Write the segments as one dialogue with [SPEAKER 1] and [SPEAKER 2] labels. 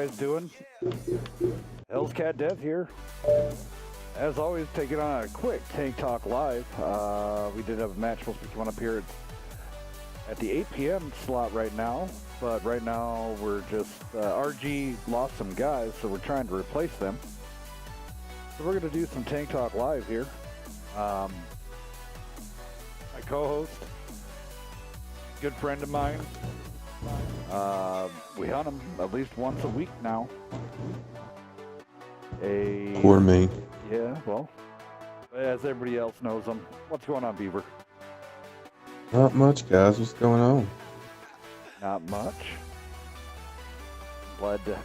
[SPEAKER 1] guys doing? Hell's Cat Death here. As always, taking on a quick Tank Talk Live. We did have a match supposed to be coming up here at the 8 p.m. slot right now, but right now we're just, RG lost some guys, so we're trying to replace them. So we're going to do some Tank Talk Live here. My co-host, good friend of mine, we hunt him at least once a week now.
[SPEAKER 2] Poor me.
[SPEAKER 1] Yeah, well, as everybody else knows him. What's going on, Beaver?
[SPEAKER 2] Not much, guys. What's going on?
[SPEAKER 1] Not much. Glad to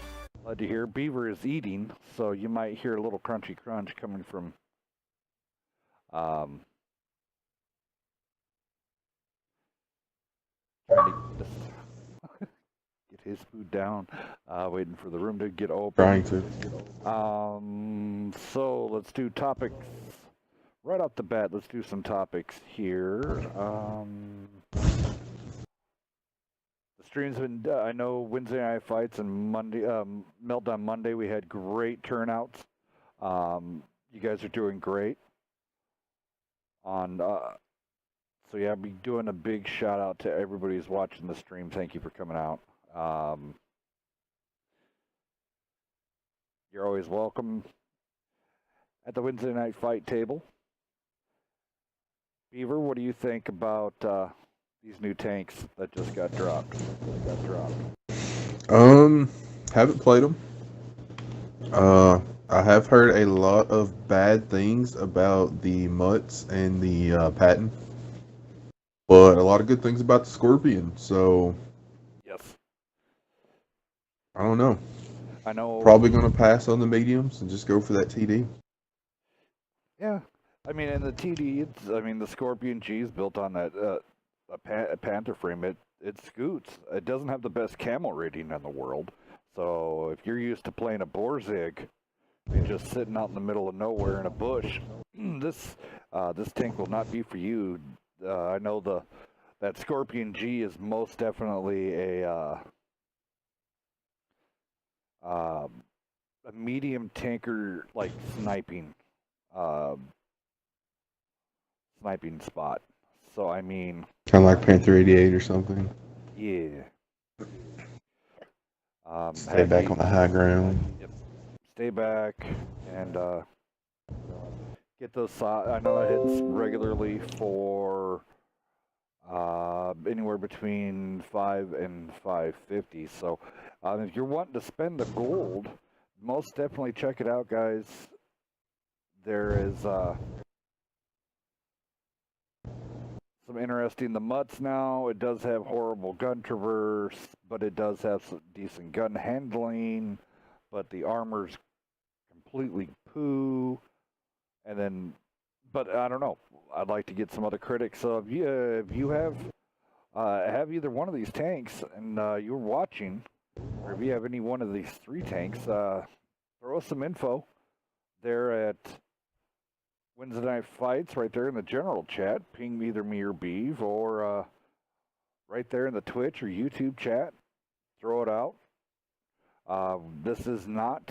[SPEAKER 1] hear. Beaver is eating, so you might hear a little crunchy crunch coming from trying to get his food down, waiting for the room to get open.
[SPEAKER 2] Trying to.
[SPEAKER 1] So let's do topics right off the bat. Let's do some topics here. The streams have been, I know Wednesday night fights and Monday, Meltdown Monday, we had great turnouts. You guys are doing great. So yeah, I'll be doing a big shout out to everybody who's watching the stream. Thank you for coming out. You're always welcome at the Wednesday night fight table. Beaver, what do you think about these new tanks that just got dropped?
[SPEAKER 2] Haven't played them. I have heard a lot of bad things about the Mutts and the Patton, but a lot of good things about the Scorpion. So,
[SPEAKER 1] yes,
[SPEAKER 2] I don't know.
[SPEAKER 1] I know.
[SPEAKER 2] Probably going to pass on the mediums and just go for that TD.
[SPEAKER 1] Yeah, I mean, and the TD, the Scorpion G is built on that a Panther frame. It scoots. It doesn't have the best camel rating in the world. So if you're used to playing a Borzig and just sitting out in the middle of nowhere in a bush, this tank will not be for you. I know that Scorpion G is most definitely a medium tanker, like sniping spot. So I mean,
[SPEAKER 2] kind of like Panther 88 or something.
[SPEAKER 1] yeah.
[SPEAKER 2] Stay back on the high ground.
[SPEAKER 1] Yep. Stay back and get those. I know that hits regularly for anywhere between 5 and 550. So if you're wanting to spend the gold, most definitely check it out, guys. There is some interesting. The Mutts now, it does have horrible gun traverse, but it does have some decent gun handling, but the armor's completely poo. And then, but I don't know. I'd like to get some other critics. So if you have either one of these tanks and you're watching, or if you have any one of these three tanks, throw us some info there at Wednesday Night Fights, right there in the general chat. Ping either me or Beav, or right there in the Twitch or YouTube chat. Throw it out. This is not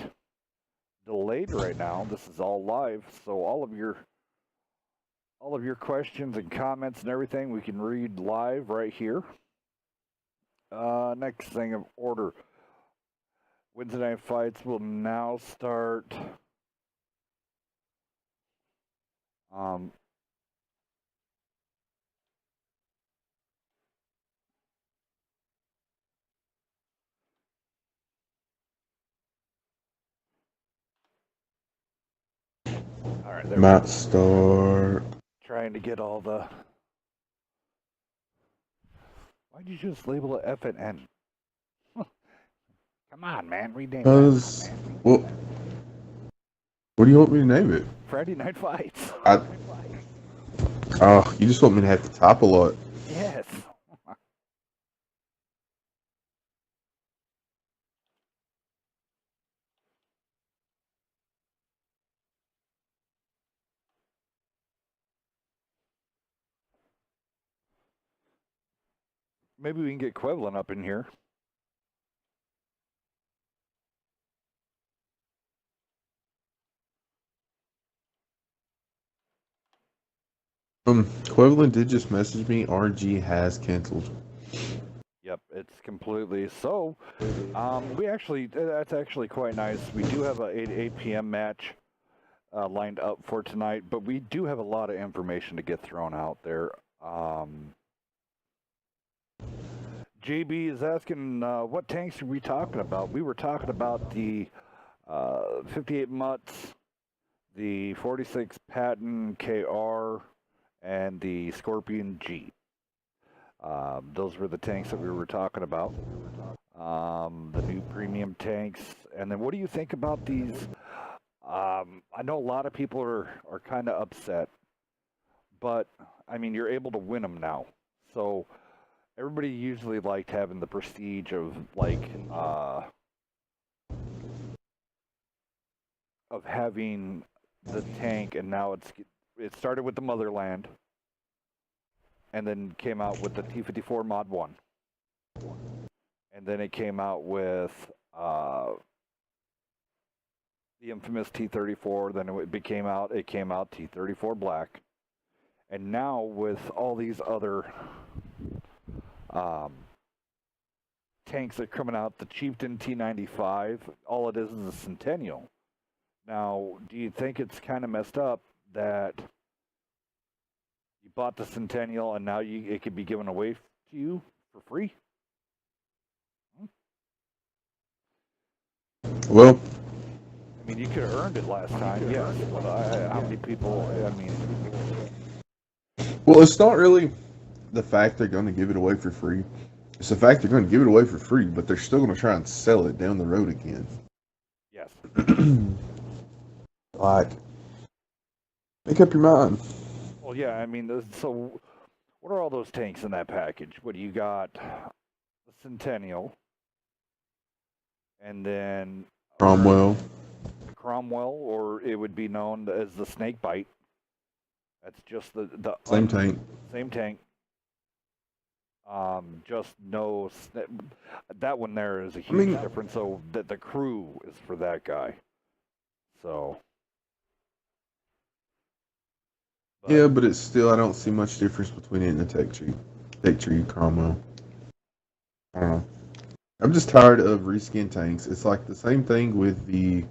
[SPEAKER 1] delayed right now. This is all live, so all of your questions and comments and everything we can read live right here. Next thing of order. Wednesday Night Fights will now start. All right, there
[SPEAKER 2] Might start.
[SPEAKER 1] Trying to get all the. Why'd you just label it F and N? Come on, man, rename
[SPEAKER 2] it. Well, what do you want me to name it?
[SPEAKER 1] Friday Night Fights.
[SPEAKER 2] Oh, you just want me to have to type a lot.
[SPEAKER 1] Yes. Maybe we can get Quevlin up in here.
[SPEAKER 2] Quevelin did just message me. RG has canceled.
[SPEAKER 1] Yep, it's completely so. We actually that's actually quite nice. We do have a 8 p.m. match lined up for tonight, but we do have a lot of information to get thrown out there. JB is asking, what tanks are we talking about? We were talking about the 58 Mutts, the 46 Patton KR, and the Scorpion G. Those were the tanks that we were talking about. The new premium tanks. And then what do you think about these? I know a lot of people are kind of upset, but I mean, you're able to win them now. So everybody usually liked having the prestige of of having the tank, and now it started with the Motherland, and then came out with the T-54 Mod 1. And then it came out with the infamous T-34. Then it came out T-34 Black. And now with all these other tanks that are coming out, the Chieftain T-95, all it is a Centennial. Now, do you think it's kind of messed up that you bought the Centennial and now it could be given away to you for free?
[SPEAKER 2] Well,
[SPEAKER 1] I mean, you could have earned it last time, yes. But how many people? I mean,
[SPEAKER 2] well, it's not really the fact they're going to give it away for free. It's the fact they're going to give it away for free, but they're still going to try and sell it down the road again.
[SPEAKER 1] yes.
[SPEAKER 2] Like, make up your mind.
[SPEAKER 1] Well, yeah. I mean, so what are all those tanks in that package? What do you got? The Centennial, and then
[SPEAKER 2] Cromwell.
[SPEAKER 1] Cromwell, or it would be known as the Snakebite. That's just the
[SPEAKER 2] Same tank.
[SPEAKER 1] Same tank. Just no. That one there is a huge difference. So that the crew is for that guy. So.
[SPEAKER 2] But it's still, I don't see much difference between it and the Tech Tree Cromwell. I don't know. I'm just tired of reskin tanks. It's like the same thing with the,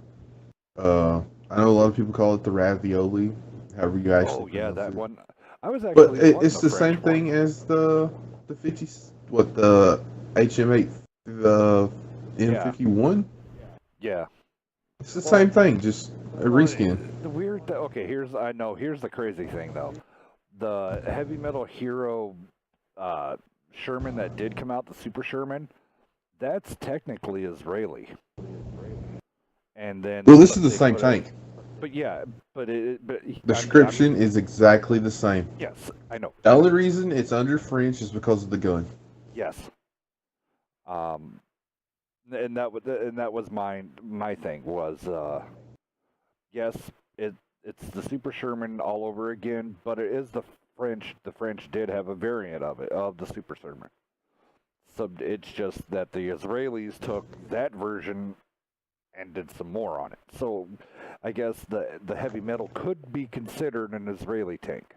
[SPEAKER 2] I know a lot of people call it the ravioli, however you actually
[SPEAKER 1] pronounce it. That one. I was
[SPEAKER 2] actually.
[SPEAKER 1] But
[SPEAKER 2] it's the same thing as the 50, the HM8, the M51.
[SPEAKER 1] Yeah.
[SPEAKER 2] It's the same thing, just a reskin.
[SPEAKER 1] The weird. Okay, here's the crazy thing though. The Heavy Metal Hero Sherman that did come out, the Super Sherman, that's technically Israeli. And then.
[SPEAKER 2] Well, this is the same tank.
[SPEAKER 1] But yeah, but the
[SPEAKER 2] description is exactly the same.
[SPEAKER 1] Yes, I know.
[SPEAKER 2] The only reason it's under French is because of the gun.
[SPEAKER 1] Yes. And that was my thing was yes, it's the Super Sherman all over again, but it is the French. The French did have a variant of it, of the Super Sherman. So it's just that the Israelis took that version and did some more on it. So I guess the heavy metal could be considered an Israeli tank.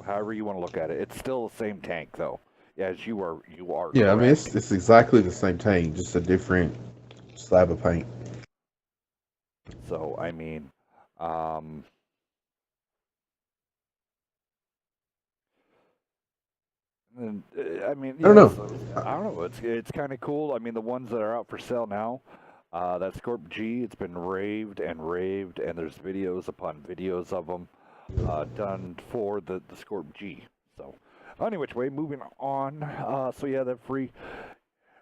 [SPEAKER 1] However you want to look at it, it's still the same tank though. As you are.
[SPEAKER 2] Yeah,
[SPEAKER 1] correct.
[SPEAKER 2] I mean it's exactly the same tank, just a different slab of paint.
[SPEAKER 1] So I mean, I mean,
[SPEAKER 2] I don't know.
[SPEAKER 1] I don't know. It's kind of cool. I mean, the ones that are out for sale now, that Scorp G, it's been raved, and there's videos upon videos of them done for the Scorp G. So, anyway, moving on. So yeah, that free.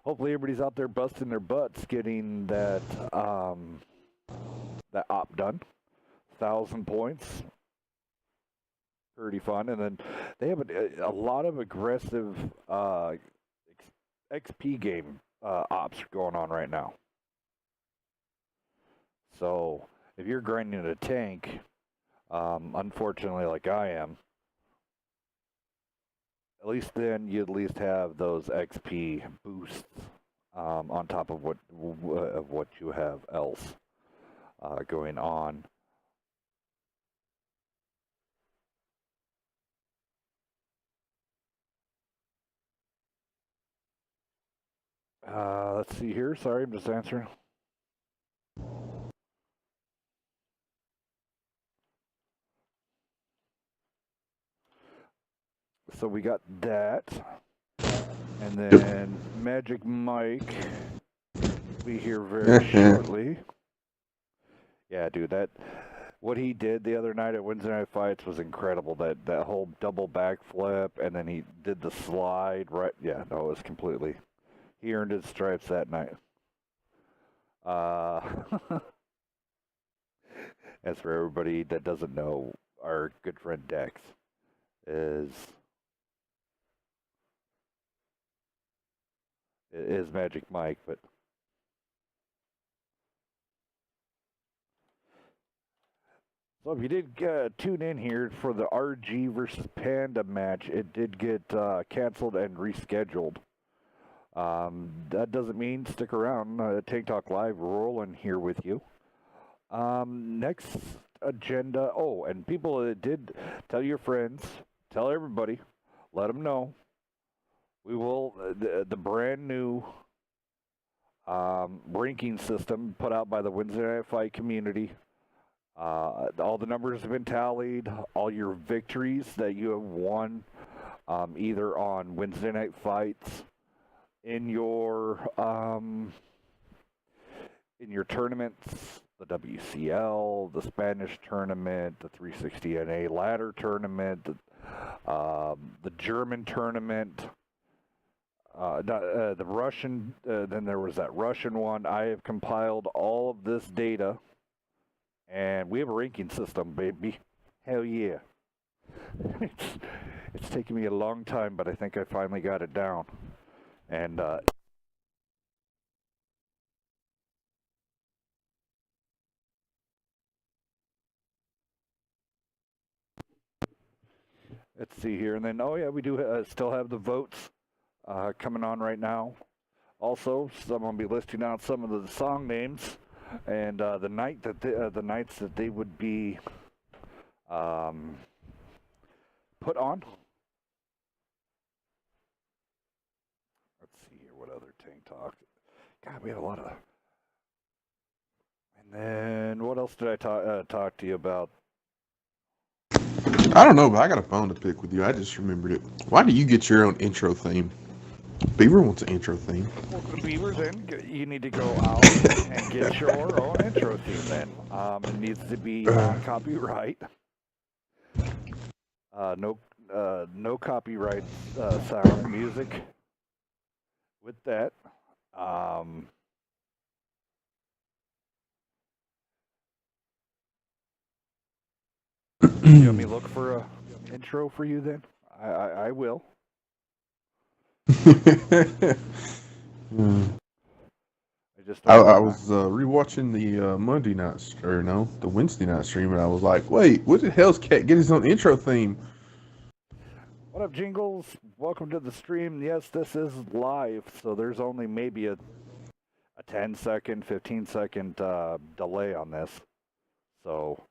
[SPEAKER 1] Hopefully, everybody's out there busting their butts getting that that op done. 1,000 points. Pretty fun, and then they have a lot of aggressive XP game ops going on right now. So if you're grinding a tank, unfortunately, like I am, at least then you at least have those XP boosts on top of what you have else going on. Let's see here. Sorry, I'm just answering. So we got that. And then Magic Mike will be here very shortly. Yeah, dude, what he did the other night at Wednesday Night Fights was incredible. That whole double backflip, and then he did the slide, right? Yeah, no, it was completely... He earned his stripes that night. As for everybody that doesn't know, our good friend Dex is Magic Mike, but so if you did tune in here for the RG versus Panda match, it did get canceled and rescheduled. That doesn't mean stick around. Tank Talk Live rolling here with you. Next agenda. Oh, and people did tell your friends, tell everybody, let them know. We will the brand new ranking system put out by the Wednesday Night Fight community. All the numbers have been tallied. All your victories that you have won, either on Wednesday Night Fights, in your tournaments, the WCL, the Spanish tournament, the 360 NA ladder tournament, the German tournament, the Russian, then there was that Russian one. I have compiled all of this data, and we have a ranking system, baby. Hell yeah. It's taken me a long time, but I think I finally got it down. And let's see here. And then, oh yeah, we do still have the votes coming on right now. Also, someone will be listing out some of the song names and the nights that they would be put on. Let's see here, what other Tank Talk? God, we have a lot of... And then, what else did I talk to you about?
[SPEAKER 2] I don't know, but I got a phone to pick with you. I just remembered it. Why do you get your own intro theme? Beaver wants an intro theme.
[SPEAKER 1] Well, the Beavers, then you need to go out and get your own intro theme. Then it needs to be non-copyright. No copyright sound music with that. You want me to look for a intro for you then? I will.
[SPEAKER 2] I was rewatching the Monday night, or no, the Wednesday night stream, and I was like, wait, what the hell's Cat get his own intro theme?
[SPEAKER 1] What up, Jingles? Welcome to the stream. Yes, this is live, so there's only maybe a 10-second, 15-second delay on this. So,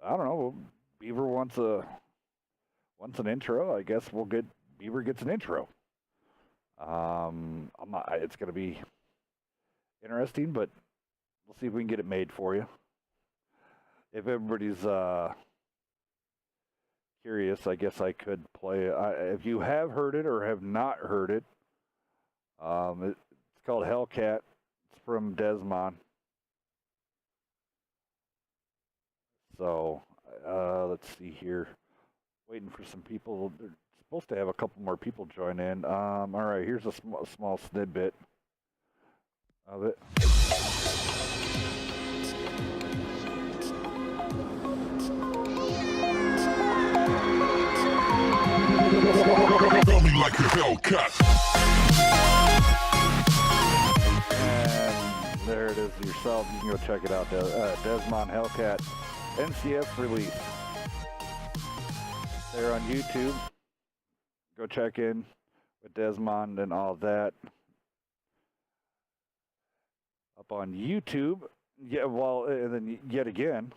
[SPEAKER 1] I don't know. Beaver wants an intro. I guess Beaver gets an intro. It's going to be interesting, but we'll see if we can get it made for you. If everybody's curious, I guess I could play it. If you have heard it or have not heard it, it's called Hellcat. It's from Desmond. So, let's see here. Waiting for some people. They're supposed to have a couple more people join in. All right, here's a small snippet of it.
[SPEAKER 3] Me like a Hellcat.
[SPEAKER 1] And there it is yourself. You can go check it out. Desmond Hellcat NCF release. They're on YouTube. Go check in with Desmond and all that. Up on YouTube. Yeah, well, and then yet again,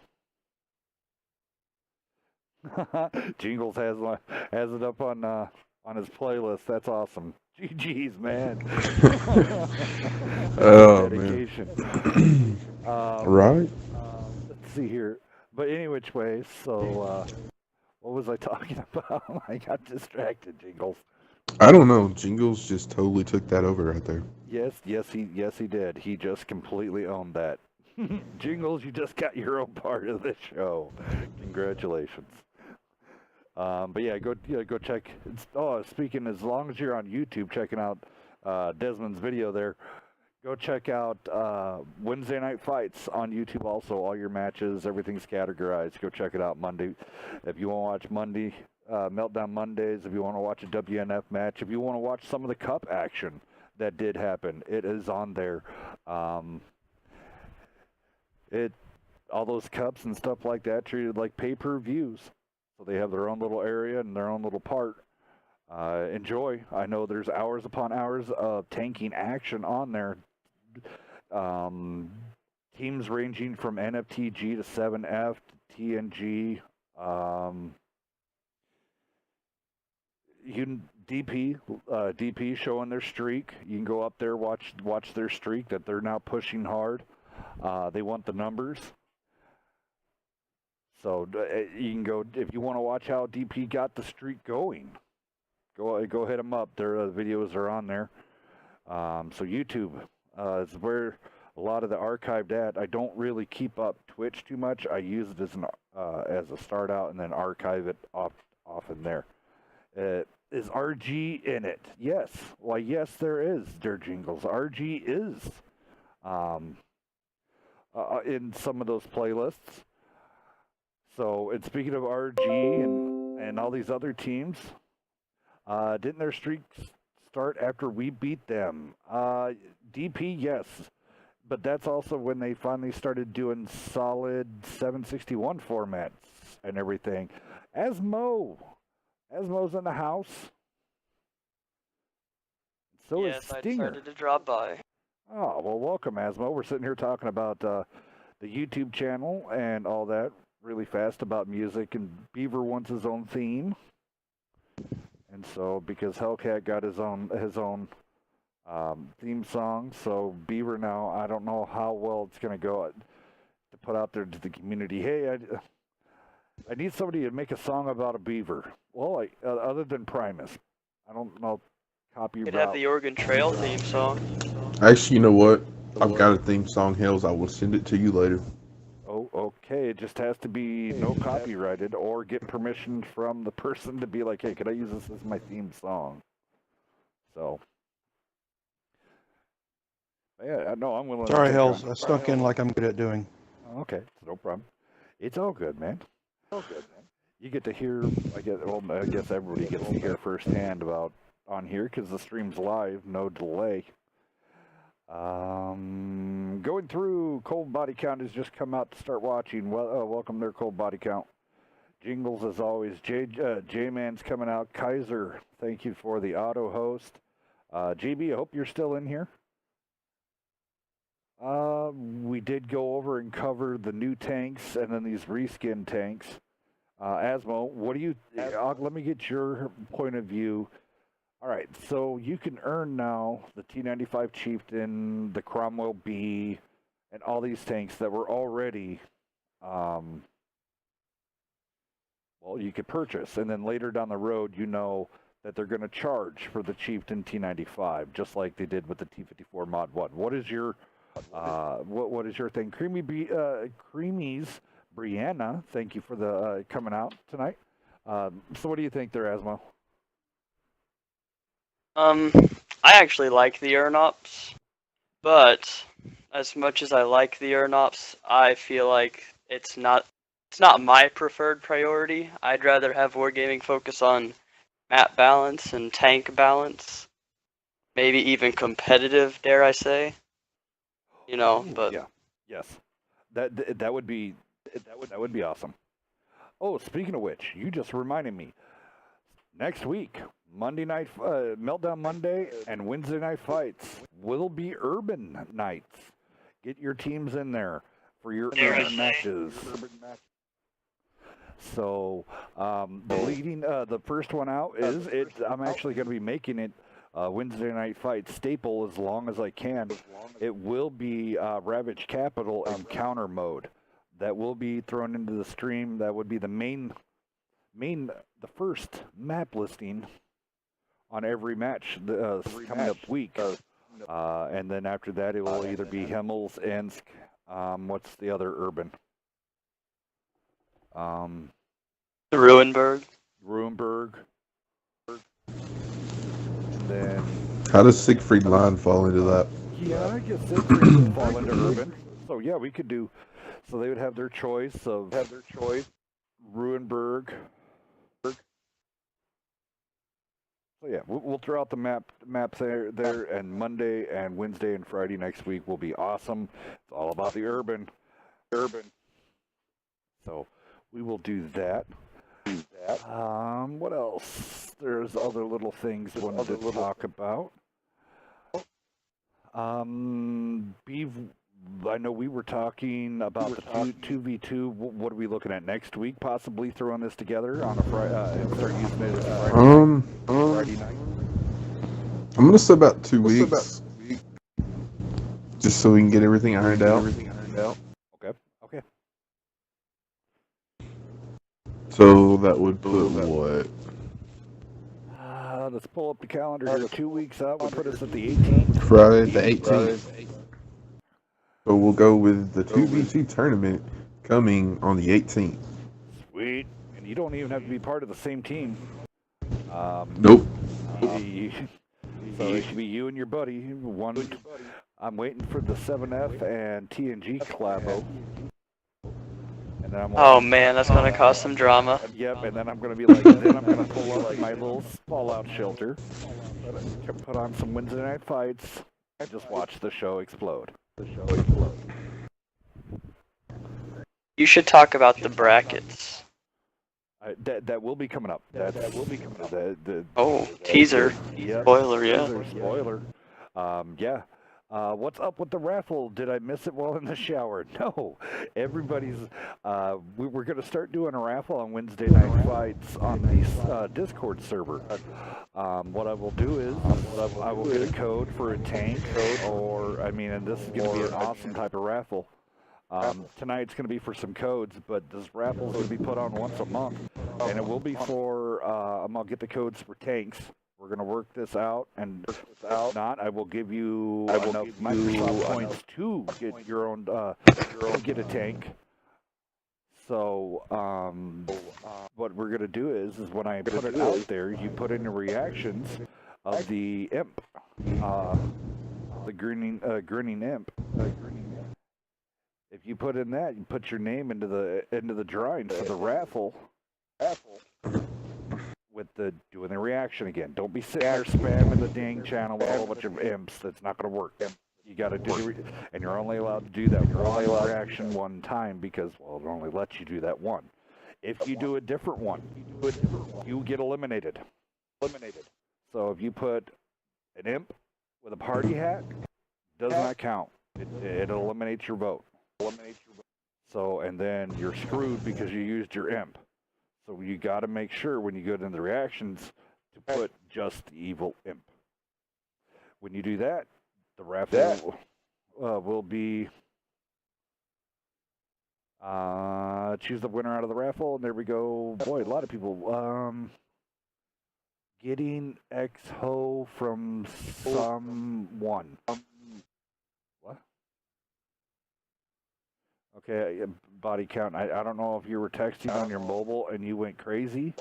[SPEAKER 1] Jingles has it up on his playlist. That's awesome. GG's, man.
[SPEAKER 2] Oh
[SPEAKER 1] Dedication.
[SPEAKER 2] man. Right.
[SPEAKER 1] Let's see here. But any which way, so what was I talking about? I got distracted, Jingles.
[SPEAKER 2] I don't know. Jingles just totally took that over right there.
[SPEAKER 1] Yes, he did. He just completely owned that. Jingles, you just got your own part of the show. Congratulations. But yeah, go check. Speaking, as long as you're on YouTube checking out Desmond's video there, go check out Wednesday Night Fights on YouTube. Also, all your matches, everything's categorized. Go check it out Monday. If you want to watch Monday Meltdown Mondays, if you want to watch a WNF match, if you want to watch some of the Cup action that did happen, it is on there. All those cups and stuff like that treated like pay-per-views. So they have their own little area and their own little part. Enjoy. I know there's hours upon hours of tanking action on there. Teams ranging from NFTG to 7F to TNG. DP showing their streak. You can go up there, watch their streak that they're now pushing hard. They want the numbers. So you can go, if you want to watch how DP got the streak going, go hit them up. Their videos are on there. So YouTube is where a lot of the archived at. I don't really keep up Twitch too much. I use it as a start out and then archive it off in there. Is RG in it? Yes. Why, yes, there is, dear Jingles. RG is in some of those playlists. So, and speaking of RG and all these other teams, didn't their streaks start after we beat them? DP, yes. But that's also when they finally started doing solid 761 formats and everything. Asmo's in the house. So
[SPEAKER 3] yes,
[SPEAKER 1] is Stinger.
[SPEAKER 3] I decided to drop by.
[SPEAKER 1] Oh, well, welcome, Asmo. We're sitting here talking about the YouTube channel and all that really fast about music, and Beaver wants his own theme. And so, because Hellcat got his own theme song, so Beaver now, I don't know how well it's going to go to put out there to the community. Hey, I need somebody to make a song about a beaver. Well, other than Primus, I don't know.
[SPEAKER 3] You could have the Oregon Trail theme song.
[SPEAKER 2] Actually, you know what? I've got a theme song, Hells. I will send it to you later.
[SPEAKER 1] Oh, okay. It just has to be no copyrighted or get permission from the person to be like, hey, could I use this as my theme song? So, yeah, I know I'm willing.
[SPEAKER 4] Sorry, Hells. I snuck in like I'm good at doing.
[SPEAKER 1] Okay, no problem. It's all good, man. You get to hear. I guess everybody gets to hear firsthand about on here because the stream's live, no delay. Going through Cold Body Count has just come out to start watching. Well, welcome there, Cold Body Count. Jingles as always. J-Man's coming out. Kaiser, thank you for the auto host. GB, I hope you're still in here. We did go over and cover the new tanks and then these reskin tanks. Asmo, what do you? Let me get your point of view. All right, so you can earn now the T95 Chieftain, the Cromwell B, and all these tanks that were already, you could purchase. And then later down the road, you know that they're going to charge for the Chieftain T95, just like they did with the T54 Mod 1. What is your, what is your thing? Creamies, Brianna, thank you for the coming out tonight. So what do you think there, Asmo?
[SPEAKER 3] I actually like the Urnops, but as much as I like the Urnops, I feel like it's not my preferred priority. I'd rather have Wargaming focus on map balance and tank balance, maybe even competitive, dare I say. You know, but
[SPEAKER 1] yeah, yes, that would be awesome. Oh, speaking of which, you just reminded me. Next week, Monday night Meltdown Monday and Wednesday night fights will be urban nights. Get your teams in there for your urban matches. So the first one out is it. I'm actually going to be making it Wednesday night fight staple as long as I can. It will be Ravage Capital in counter mode. That will be thrown into the stream. That would be the the first map listing on every match coming up week. And then after that, it will either be Himmels, Ensk, what's the other urban?
[SPEAKER 3] The Ruinberg.
[SPEAKER 1] And then...
[SPEAKER 2] How does Siegfried Line fall into that?
[SPEAKER 1] Yeah, I guess Siegfried would fall into urban. So yeah, we could do... So they would have their choice of... Ruinberg. So yeah, we'll throw out the maps there, and Monday and Wednesday and Friday next week will be awesome. It's all about the urban. So we will do that. What else? There's other little things I wanted to talk about. I know we were talking about the 2v2. What are we looking at next week? Possibly throwing this together on a Friday and start using it as Friday night.
[SPEAKER 2] I'm gonna say about 2 weeks, just so we can get everything ironed out.
[SPEAKER 1] Okay.
[SPEAKER 2] So that would put what?
[SPEAKER 1] Let's pull up the calendar here. 2 weeks out would put us at the 18th.
[SPEAKER 2] Friday the 18th. So we'll go with the 2v2 tournament coming on the 18th.
[SPEAKER 1] Sweet. And you don't even have to be part of the same team.
[SPEAKER 2] Nope.
[SPEAKER 1] So it should be you and your buddy. I'm waiting for the 7F and TNG collabo. And then
[SPEAKER 3] Oh man, that's gonna cause some drama.
[SPEAKER 1] Yep, and then I'm gonna be like, then I'm gonna pull up my little fallout shelter, put on some Wednesday night fights, and just watch the show explode.
[SPEAKER 3] You should talk about the brackets.
[SPEAKER 1] That will be coming up. That will be coming up.
[SPEAKER 3] Teaser.
[SPEAKER 1] Yep.
[SPEAKER 3] Spoiler, yeah.
[SPEAKER 1] Spoiler. Yeah. What's up with the raffle? Did I miss it while in the shower? No. Everybody's... we're going to start doing a raffle on Wednesday night fights on the Discord server. What I will do is I will get a code for a tank, and this is going to be an awesome type of raffle. Tonight's going to be for some codes, but this raffle is going to be put on once a month, and it will be for, I'll get the codes for tanks. We're going to work this out, and if not, I will give you enough Microsoft points to get your own, get a tank. So, what we're going to do is when I put it out there, you put in the reactions of the imp, the grinning imp. If you put in that, you put your name into the drawing for the raffle. With doing the reaction again. Don't be sitting there spamming the dang channel with a whole bunch of imps. That's not going to work. You got to do and you're only allowed to do that one reaction one time because, well, it only lets you do that one. If you do a different one, you get eliminated. So if you put an imp with a party hat, does not count. It eliminates your vote. So, and then you're screwed because you used your imp. So you got to make sure when you go into the reactions to put just the evil imp. When you do that, the raffle will be choose the winner out of the raffle, and there we go. Boy, a lot of people getting XHO from someone. What? Okay, body count. I don't know if you were texting on your mobile and you went crazy,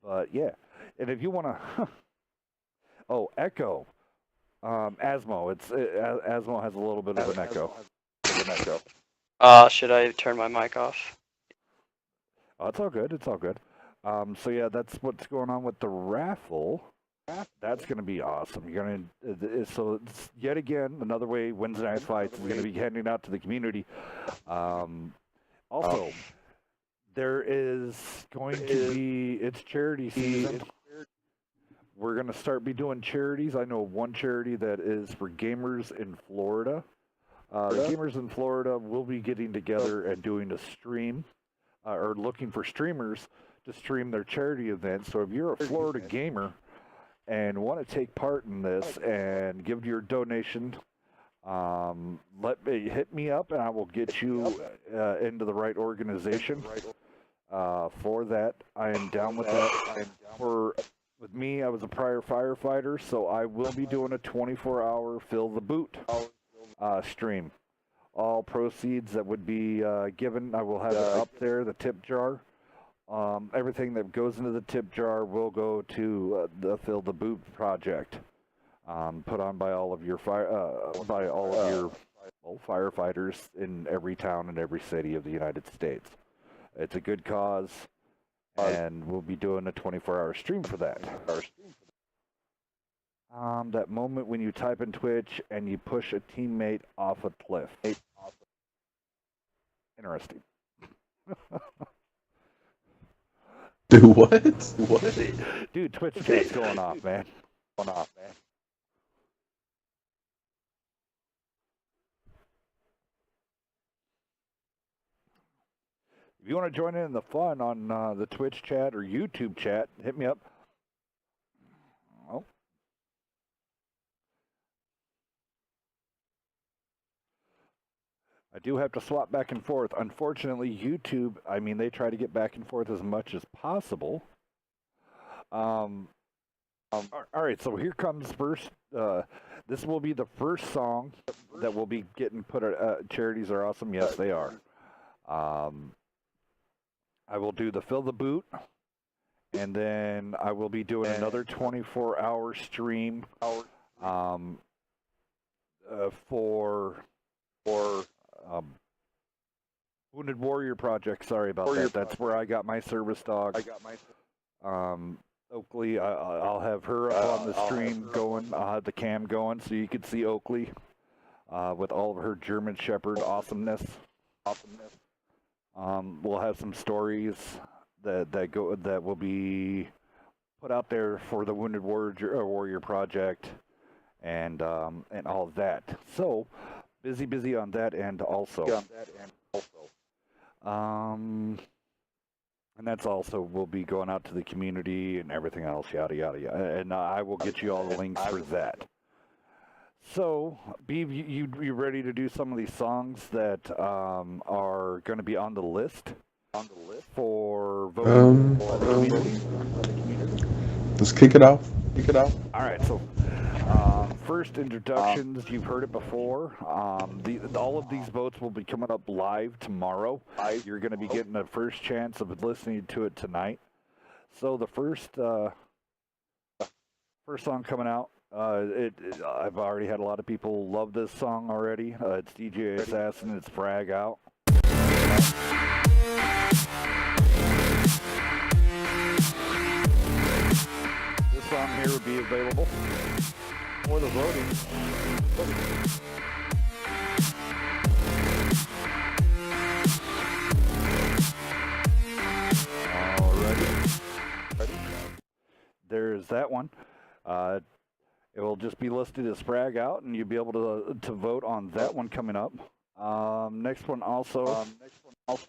[SPEAKER 1] but yeah. And if you want to, Echo, Asmo. Asmo has a little bit of an echo.
[SPEAKER 3] Should I turn my mic off?
[SPEAKER 1] Oh, it's all good. So yeah, that's what's going on with the raffle. That's going to be awesome. You're going to so it's yet again another way Wednesday Night Fights is going to be handing out to the community. Also, there is going to be it's charity season. We're going to start doing charities. I know one charity that is for gamers in Florida. The gamers in Florida will be getting together and doing a stream, or looking for streamers to stream their charity event. So if you're a Florida gamer and want to take part in this and give your donation, hit me up and I will get you into the right organization for that. I am down with that. With me, I was a prior firefighter, so I will be doing a 24-hour Fill the Boot stream. All proceeds that would be given, I will have it up there, the tip jar. Everything that goes into the tip jar will go to the Fill the Boot project, put on by all of your firefighters in every town and every city of the United States. It's a good cause, and we'll be doing a 24-hour stream for that. That moment when you type in Twitch and you push a teammate off a cliff. Interesting.
[SPEAKER 2] Do what?
[SPEAKER 1] Dude, Twitch chat's going off, man. If you want to join in the fun on the Twitch chat or YouTube chat, hit me up. Oh. I do have to swap back and forth. Unfortunately, YouTube, I mean, they try to get back and forth as much as possible. All right, so here comes first. This will be the first song that will be getting put at Charities Are Awesome. Yes, they are. I will do the Fill the Boot, and then I will be doing another 24-hour stream for Wounded Warrior Project. Sorry about that. That's where I got my service dog. Oakley, I'll have her up on the stream going. I'll have the cam going so you can see Oakley with all of her German Shepherd awesomeness. We'll have some stories that will be put out there for the Wounded Warrior Project and all of that. So busy on that end also. And that's also will be going out to the community and everything else, yada yada yada. And I will get you all the links for that. So, Beav, you ready to do some of these songs that are going to be on the list for voting by the community?
[SPEAKER 2] Let's kick it off.
[SPEAKER 1] All right, so first introductions, you've heard it before. All of these votes will be coming up live tomorrow. You're going to be getting the first chance of listening to it tonight. So the first song coming out, I've already had a lot of people love this song already. It's DJ Assassin, it's Frag Out. This song here would be available for the voting. Alrighty. There's that one. It will just be listed as Frag Out, and you'll be able to vote on that one coming up. Next one also. Let's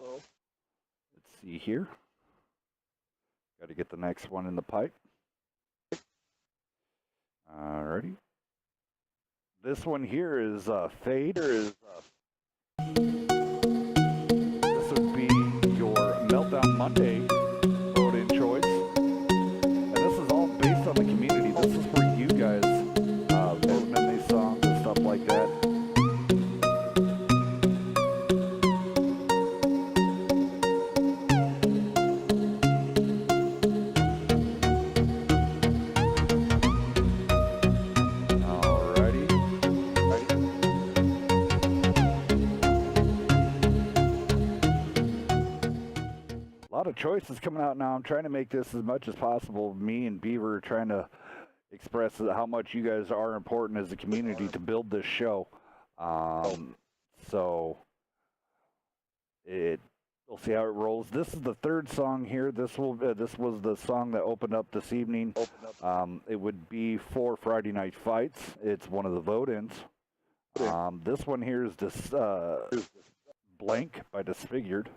[SPEAKER 1] see here. Got to get the next one in the pipe. Alrighty. This one here is Fade. This would be your Meltdown Monday vote-in choice. And this is all based on the community. This is for you guys voting in these songs and stuff like that. Choices coming out now. I'm trying to make this as much as possible. Me and Beaver are trying to express how much you guys are important as a community to build this show. So we'll see how it rolls. This is the third song here. This was the song that opened up this evening. It would be for Friday Night Fights. It's one of the vote-ins. This one here is this Blank by Disfigured.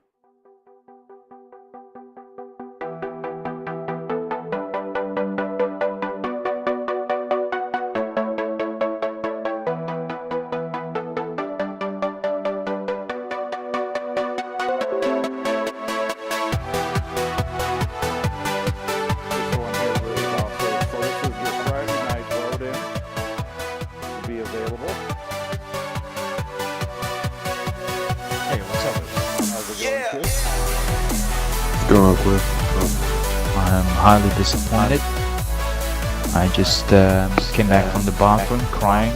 [SPEAKER 2] Cliff?
[SPEAKER 5] I'm highly disappointed. I just came back from the bathroom crying.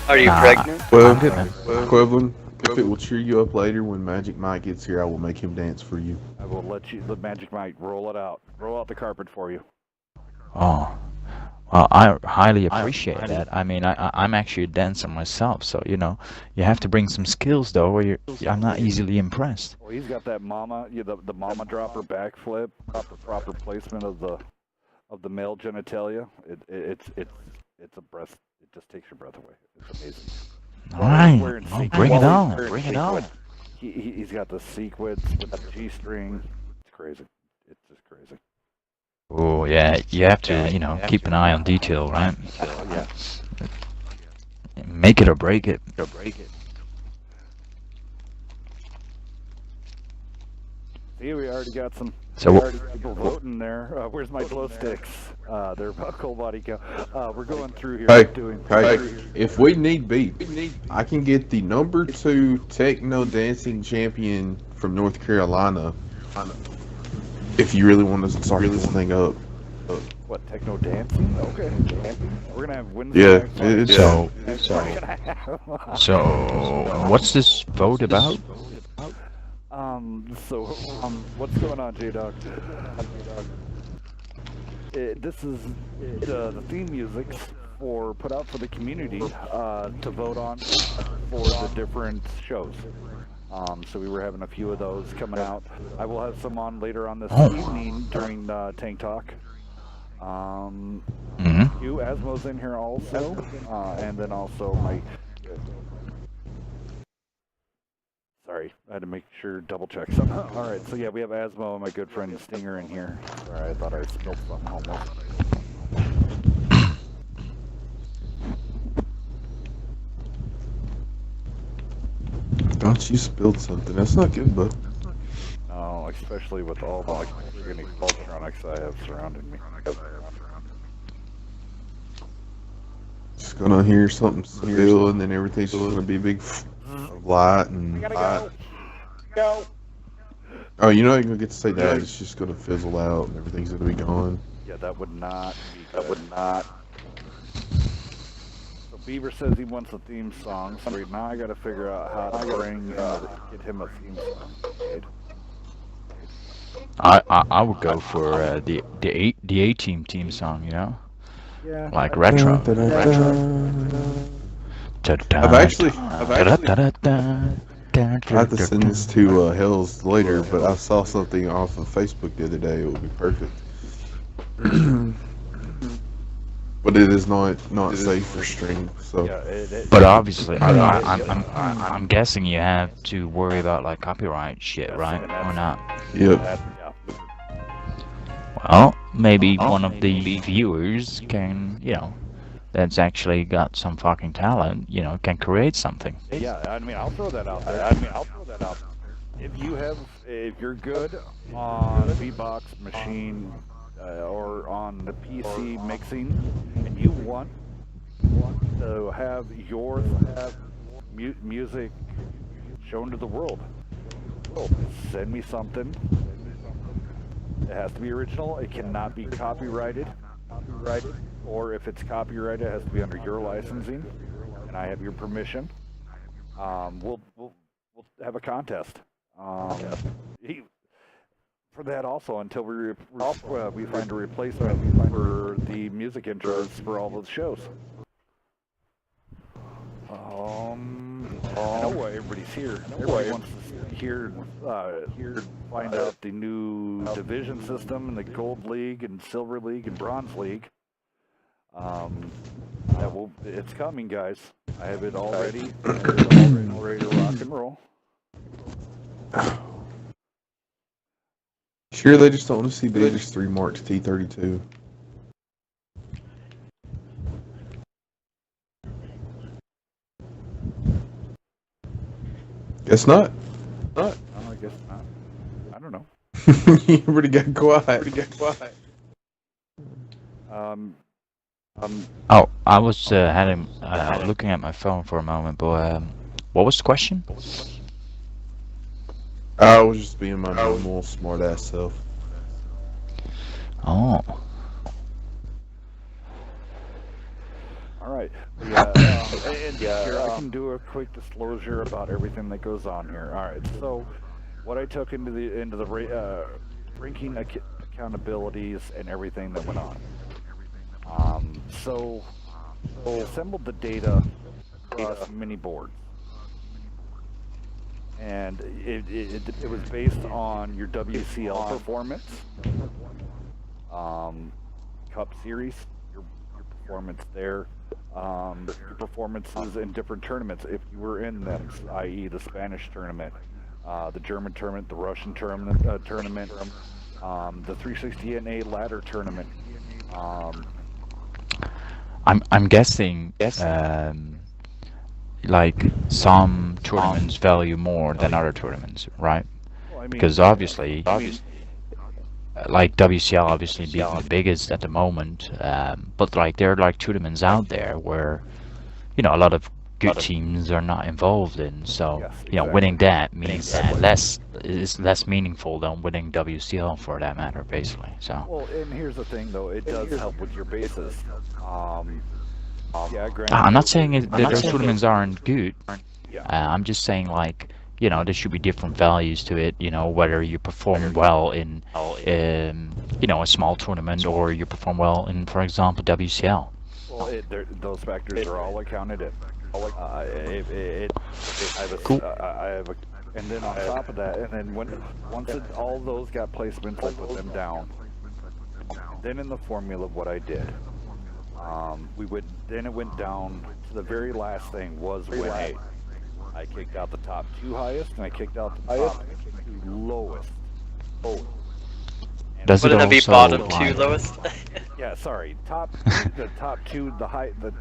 [SPEAKER 3] Are you
[SPEAKER 5] Nah,
[SPEAKER 3] pregnant?
[SPEAKER 2] Well,
[SPEAKER 5] I'm good, man.
[SPEAKER 2] Quevlin, if it will cheer you up later when Magic Mike gets here, I will make him dance for you.
[SPEAKER 1] I will let Magic Mike roll it out. Roll out the carpet for you.
[SPEAKER 5] Oh, well, I highly appreciate that. I mean, I'm actually a dancer myself, so you know, you have to bring some skills though, or I'm not easily impressed.
[SPEAKER 1] Well, he's got that mama, the mama dropper backflip, proper placement of the male genitalia. It's a breath. It just takes your breath away. It's amazing.
[SPEAKER 5] All right,
[SPEAKER 1] wearing
[SPEAKER 5] well,
[SPEAKER 1] sequins.
[SPEAKER 5] bring it
[SPEAKER 1] While
[SPEAKER 5] on, bring it on.
[SPEAKER 1] He's got the sequins with the G-string. It's crazy. It's just crazy.
[SPEAKER 5] Oh yeah, you have to, you know, keep an eye on detail, right?
[SPEAKER 1] Yeah.
[SPEAKER 5] Make it or break it.
[SPEAKER 1] See, we already got some people voting there. Where's my glow sticks? They're about cold body count. We're going through here.
[SPEAKER 2] Hey, if we need beef, I can get the #2 techno dancing champion from North Carolina. If you really want to start this thing up.
[SPEAKER 1] What, techno dancing? Okay. We're gonna have Wednesday.
[SPEAKER 2] Yeah,
[SPEAKER 1] next
[SPEAKER 2] it's
[SPEAKER 1] month.
[SPEAKER 5] So what's this vote about?
[SPEAKER 1] What's going on, J-Dog? This is the theme music put out for the community to vote on for the different shows. So we were having a few of those coming out. I will have some on later on this evening during Tank Talk. Hugh Asmo's in here also, and then also my... Sorry, I had to make sure, double check something. Alright, so yeah, we have Asmo and my good friend Stinger in here. Sorry, I thought I spilled something almost.
[SPEAKER 2] Thought you spilled something. That's not good, bud.
[SPEAKER 1] No, especially with all the friggin' electronics I have surrounding me.
[SPEAKER 2] Just gonna hear something spill, and then everything's just gonna be a big light and
[SPEAKER 1] Go!
[SPEAKER 2] Oh, you're not even gonna get to say that. It's just gonna fizzle out, and everything's gonna be gone.
[SPEAKER 1] Yeah, that would not be good. That would not. So Beaver says he wants a theme song. So now I gotta figure out how to get him a theme song made.
[SPEAKER 5] I would go for the A-Team theme song, you know,
[SPEAKER 1] Yeah.
[SPEAKER 5] like retro.
[SPEAKER 2] I've actually I have to send this to Hells later, but I saw something off of Facebook the other day. It would be perfect. But it is not safe for stream. So.
[SPEAKER 1] Yeah,
[SPEAKER 5] But obviously, I'm guessing you have to worry about like copyright shit, right? Or not?
[SPEAKER 2] Yep.
[SPEAKER 1] yeah.
[SPEAKER 5] Well, maybe one of the viewers can, you know, that's actually got some fucking talent, you know, can create something.
[SPEAKER 1] Yeah, I mean, I'll throw that out there. If you're good on beatbox machine or on the PC mixing, and you want to have your music shown to the world, send me something. It has to be original. It cannot be copyrighted. Or if it's copyrighted, it has to be under your licensing, and I have your permission. We'll have a contest. For that also, until we find a replacement for the music intros for all those shows. I know why everybody's here. Everybody wants to find out the new division system and the Gold League and Silver League and Bronze League. It's coming, guys. I have it all ready. All ready to rock and roll.
[SPEAKER 2] Sure, they just don't want to see Beaver's 3 marked T32. Guess not.
[SPEAKER 1] No, I guess not. I don't know.
[SPEAKER 2] You already got quiet.
[SPEAKER 5] Oh, I was looking at my phone for a moment, but what was the question?
[SPEAKER 2] I was just being my normal smart ass self.
[SPEAKER 5] Oh.
[SPEAKER 1] All right. Yeah. And here I can do a quick disclosure about everything that goes on here. All right. So, what I took into the ranking accountabilities and everything that went on. So we assembled the data across mini boards, and it was based on your WCL performance, Cup Series, your performance there, your performances in different tournaments if you were in them, i.e. the Spanish tournament, the German tournament, the Russian tournament, the 360NA ladder tournament.
[SPEAKER 5] I'm guessing like some tournaments value more than other tournaments, right?
[SPEAKER 1] Well, I mean,
[SPEAKER 5] Because obviously, like WCL obviously being the biggest at the moment, but like there are like tournaments out there where, you know, a lot of good teams are not involved in. So
[SPEAKER 1] Yes,
[SPEAKER 5] you know, winning that means is less meaningful than winning WCL for that matter, basically. So.
[SPEAKER 1] well, and here's the thing though, it does help with your basis. Yeah, granted,
[SPEAKER 5] I'm not saying that those tournaments aren't good.
[SPEAKER 1] Yeah.
[SPEAKER 5] I'm just saying, like, you know, there should be different values to it. You know, whether you perform well in, you know, a small tournament or you perform well in, for example, WCL.
[SPEAKER 1] Well, those factors are all accounted in.
[SPEAKER 5] Cool.
[SPEAKER 1] And then on top of that, and then once all those got placements, I put them down. Then in the formula, what I did, then it went down to the very last thing was win 8. I kicked out the top 2 highest, and I kicked out the top 2 lowest.
[SPEAKER 5] Does it
[SPEAKER 3] Wouldn't that be
[SPEAKER 5] also
[SPEAKER 3] bottom 2
[SPEAKER 5] like-
[SPEAKER 3] lowest?
[SPEAKER 1] Yeah, sorry. The top 2, the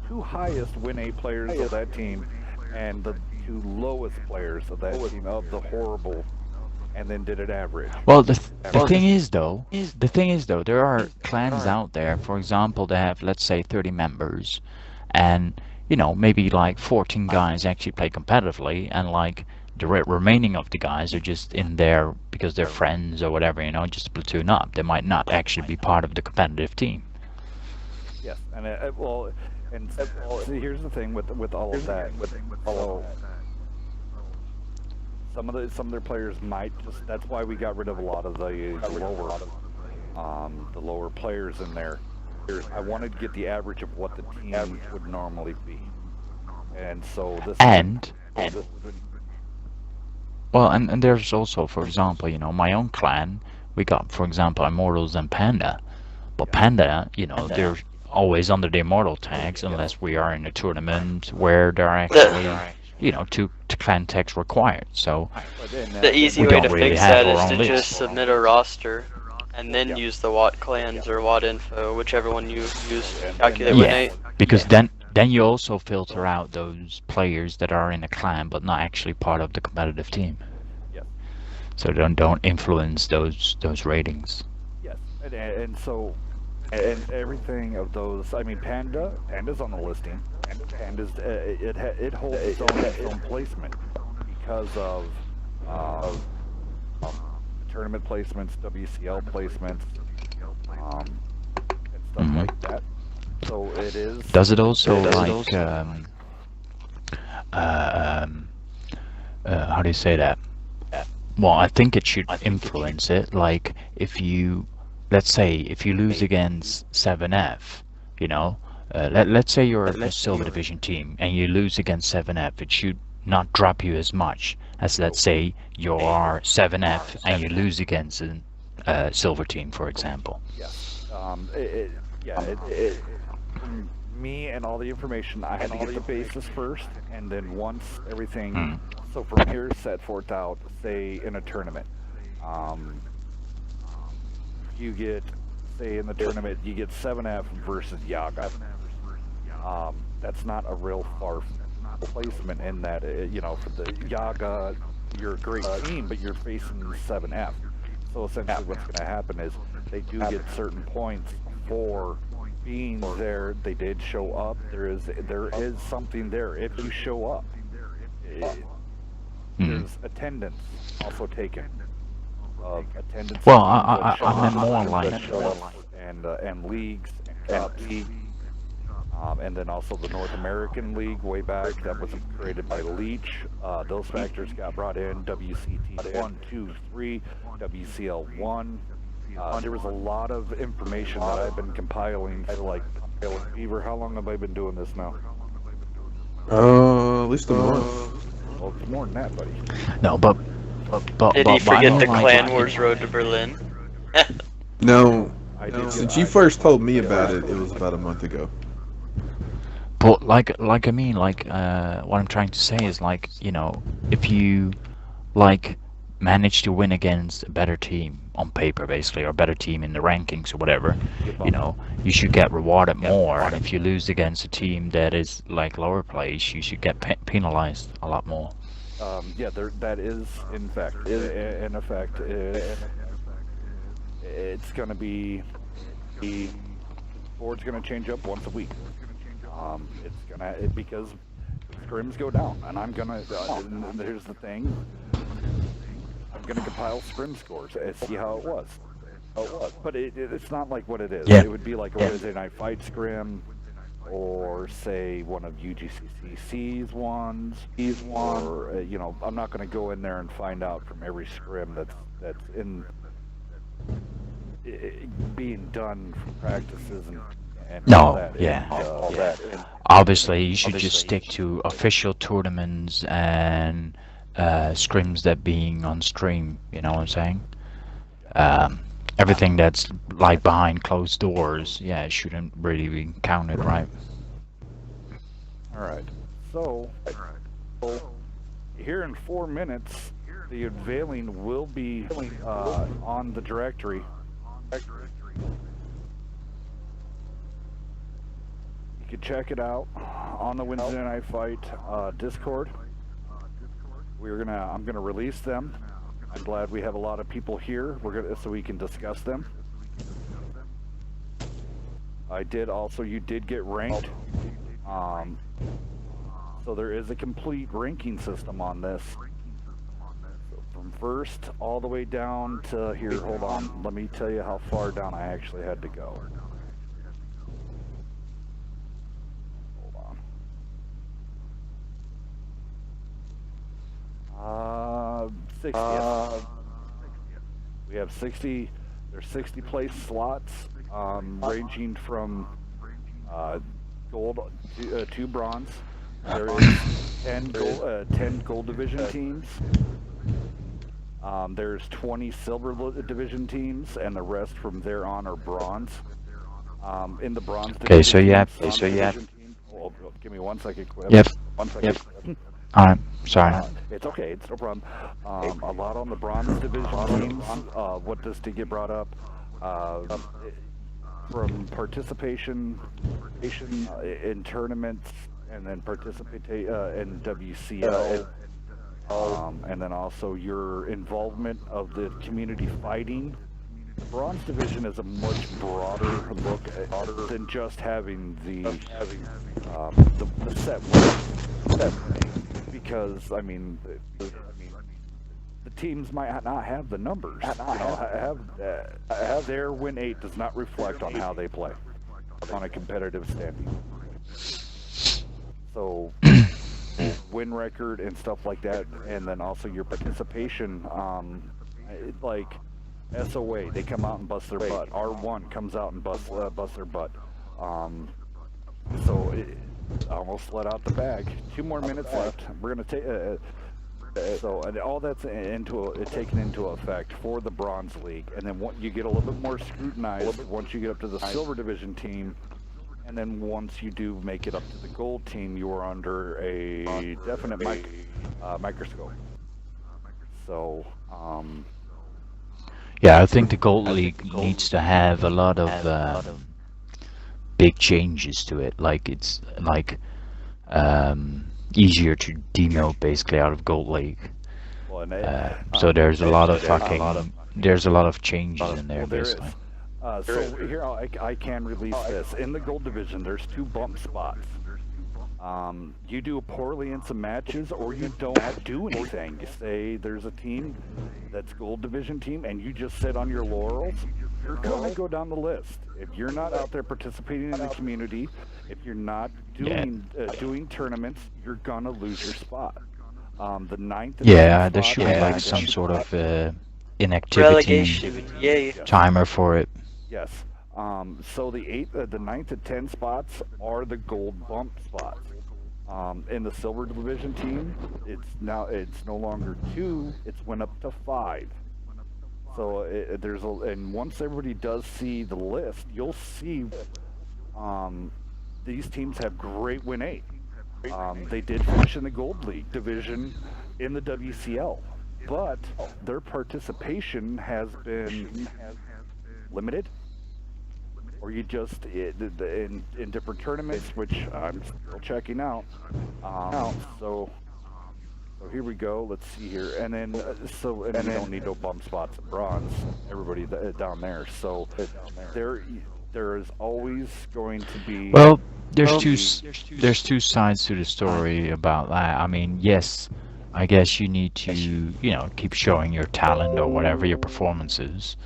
[SPEAKER 1] 2 highest win 8 players of that team, and the 2 lowest players of that team of the horrible, and then did it average.
[SPEAKER 5] Well, the thing is though, there are clans out there, for example, that have, let's say, 30 members, and you know, maybe like 14 guys actually play competitively, and like the remaining of the guys are just in there because they're friends or whatever, you know, just platoon up. They might not actually be part of the competitive team.
[SPEAKER 1] Yes, and see, here's the thing with all of that. Some of their players might just. That's why we got rid of a lot of the lower players in there. I wanted to get the average of what the team would normally be, and so this.
[SPEAKER 5] Well, and there's also, for example, you know, my own clan, we got, for example, Immortals and Panda. But Panda, you know, they're always under the Immortal tags unless we are in a tournament where there are actually, you know, two clan tags required. So
[SPEAKER 3] The easy
[SPEAKER 5] we
[SPEAKER 3] way
[SPEAKER 5] don't
[SPEAKER 3] to
[SPEAKER 5] really
[SPEAKER 3] fix
[SPEAKER 5] have
[SPEAKER 3] that
[SPEAKER 5] our
[SPEAKER 3] is
[SPEAKER 5] own
[SPEAKER 3] to
[SPEAKER 5] list.
[SPEAKER 3] just submit a roster and then use the Watt clans or Watt info, whichever one you use to calculate win 8.
[SPEAKER 5] Because then you also filter out those players that are in a clan but not actually part of the competitive team.
[SPEAKER 1] Yes.
[SPEAKER 5] So don't influence those ratings.
[SPEAKER 1] Yes, and so and everything of those. I mean, Panda's on the listing. Panda's it holds its own placement because of tournament placements, WCL placements, and stuff like that. So it is.
[SPEAKER 5] Does it also like how do you say that? Well, I think it should influence it. Like if you, let's say, if you lose against 7F, you know, let's say you're a Silver Division team and you lose against 7F, it should not drop you as much as, let's say, you are 7F and you lose against a Silver team, for example.
[SPEAKER 1] Yes. Me and all the information, I had to get the basis first, and then once everything, so from here set forth out, say in a tournament, you get, say in the tournament, you get 7F versus Yaga. That's not a real far placement in that, you know, for the Yaga, you're a great team, but you're facing 7F. So essentially what's going to happen is they do get certain points for being there. They did show up. There is something there if you show up. there's attendance also taken. Attendance.
[SPEAKER 5] Well,
[SPEAKER 1] of
[SPEAKER 5] I meant more
[SPEAKER 1] teams,
[SPEAKER 5] like
[SPEAKER 1] and leagues and cups. And then also the North American League way back that was created by Leach. Those factors got brought in. WCT 1, 2, 3, WCL 1. There was a lot of information that I've been compiling. Beaver, how long have I been doing this now?
[SPEAKER 2] At least a month.
[SPEAKER 1] Well, it's more than that, buddy.
[SPEAKER 5] no, but
[SPEAKER 3] Did he forget the
[SPEAKER 5] like,
[SPEAKER 3] Clan Wars Road to Berlin?
[SPEAKER 2] No,
[SPEAKER 1] I did.
[SPEAKER 2] since you first told me about it, it was about a month ago.
[SPEAKER 5] But like I mean, like what I'm trying to say is like, you know, if you like manage to win against a better team on paper, basically, or a better team in the rankings or whatever, you know, you should get rewarded more. And if you lose against a team that is like lower place, you should get penalized a lot more.
[SPEAKER 1] Yeah, that is in fact. In effect, it's going to be the board's going to change up once a week. It's gonna because scrims go down, and I'm gonna. And here's the thing: I'm gonna compile scrim scores and see how it was. But it's not like what it is.
[SPEAKER 5] Yeah.
[SPEAKER 1] It would be like a Wednesday night fight scrim, or say one of UGCC's ones. Or you know, I'm not gonna go in there and find out from every scrim that's in being done from practices and
[SPEAKER 5] No,
[SPEAKER 1] all that.
[SPEAKER 5] yeah.
[SPEAKER 1] And, all that. And,
[SPEAKER 5] Obviously, you should just stick to official tournaments and scrims that being on stream. You know what I'm saying? Everything that's like behind closed doors, yeah, it shouldn't really be counted, right?
[SPEAKER 1] all right. So here in 4 minutes, the unveiling will be on the directory. You can check it out on the Wednesday Night Fight Discord. I'm gonna release them. I'm glad we have a lot of people here. So we can discuss them. You did get ranked. So there is a complete ranking system on this. So from first all the way down to here. Hold on. Let me tell you how far down I actually had to go. Hold on. 60th. We have 60. There's 60 place slots, ranging from gold to bronze. There is 10 gold division teams. There's 20 silver division teams, and the rest from there on are bronze. In the bronze division.
[SPEAKER 5] Okay, so you have.
[SPEAKER 1] Well, give me 1 second.
[SPEAKER 5] Yep.
[SPEAKER 1] 1 second.
[SPEAKER 5] All right. Sorry.
[SPEAKER 1] It's okay. It's no problem. A lot on the bronze division teams. What does to get brought up? From participation in tournaments, and then participate in WCL, and then also your involvement of the community fighting. Bronze division is a much broader look than just having the set winning. Because I mean, the teams might not have the numbers. Their win 8 does not reflect on how they play on a competitive standing. So win record and stuff like that, and then also your participation, like SOA, they come out and bust their butt. R1 comes out and bust their butt. So I almost let out the bag. 2 more minutes left. We're gonna take. So and all that's taken into effect for the Bronze League, and then you get a little bit more scrutinized once you get up to the Silver Division team, and then once you do make it up to the Gold team, you are under a definite microscope. So.
[SPEAKER 5] Yeah, I think the Gold League needs to have a lot of big changes to it. Like it's like easier to demote basically out of Gold League. So there's a lot of there's a lot of changes in there basically.
[SPEAKER 1] So here I can release this. In the Gold Division, there's 2 bump spots. You do poorly in some matches, or you don't do anything. You say there's a team that's gold division team, and you just sit on your laurels. You're gonna go down the list. If you're not out there participating in the community, if you're not doing doing tournaments, you're gonna lose your spot. The ninth. And
[SPEAKER 5] Yeah,
[SPEAKER 1] 10th
[SPEAKER 5] there
[SPEAKER 1] spot
[SPEAKER 5] should be
[SPEAKER 1] is
[SPEAKER 5] like some sort of inactivity
[SPEAKER 3] Relegation, yay.
[SPEAKER 5] timer for it.
[SPEAKER 1] Yes. So the 9th and 10 spots are the gold bump spots. In the silver division team, it's no longer 2; it's went up to 5. So and once everybody does see the list, you'll see these teams have great win rate. They did finish in the gold league division in the WCL, but their participation has been limited. Or you just in different tournaments, which I'm still checking out. So here we go. Let's see here, and then you don't need no bump spots in bronze. Everybody down there. So there is always going to be.
[SPEAKER 5] Well, there's two sides to the story about that. I mean, yes, I guess you need to keep showing your talent or whatever your performance is.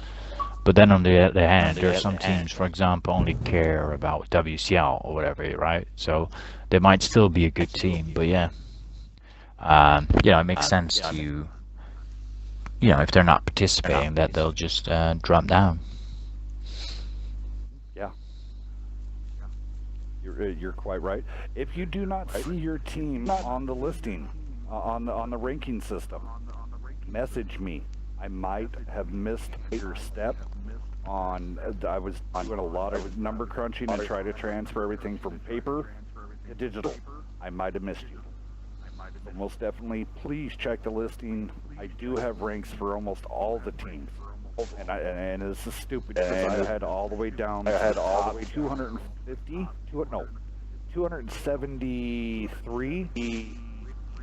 [SPEAKER 5] But then on the other hand, there are some teams, for example, only care about WCL or whatever, right? So they might still be a good team, but yeah, it makes sense to, if they're not participating, that they'll just drop down.
[SPEAKER 1] Yeah, you're quite right. If you do not see your team on the listing, on the ranking system, message me. I might have missed your step on. I was doing a lot of number crunching and try to transfer everything from paper to digital. I might have missed you. So most definitely, please check the listing. I do have ranks for almost all the teams, and this is stupid because I had all the way down. I had all the way 273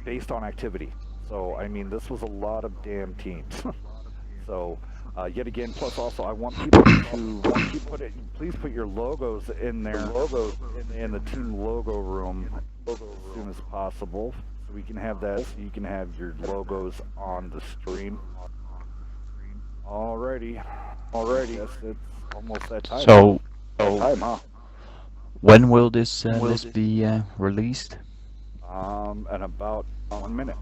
[SPEAKER 1] based on activity. So I mean, this was a lot of damn teams. So, yet again, plus also, I want people to please put your logos in there, in the team logo room as soon as possible, so we can have that, so you can have your logos on the stream. Alrighty, yes, it's almost that time.
[SPEAKER 5] So, when will this be released?
[SPEAKER 1] In about 1 minute.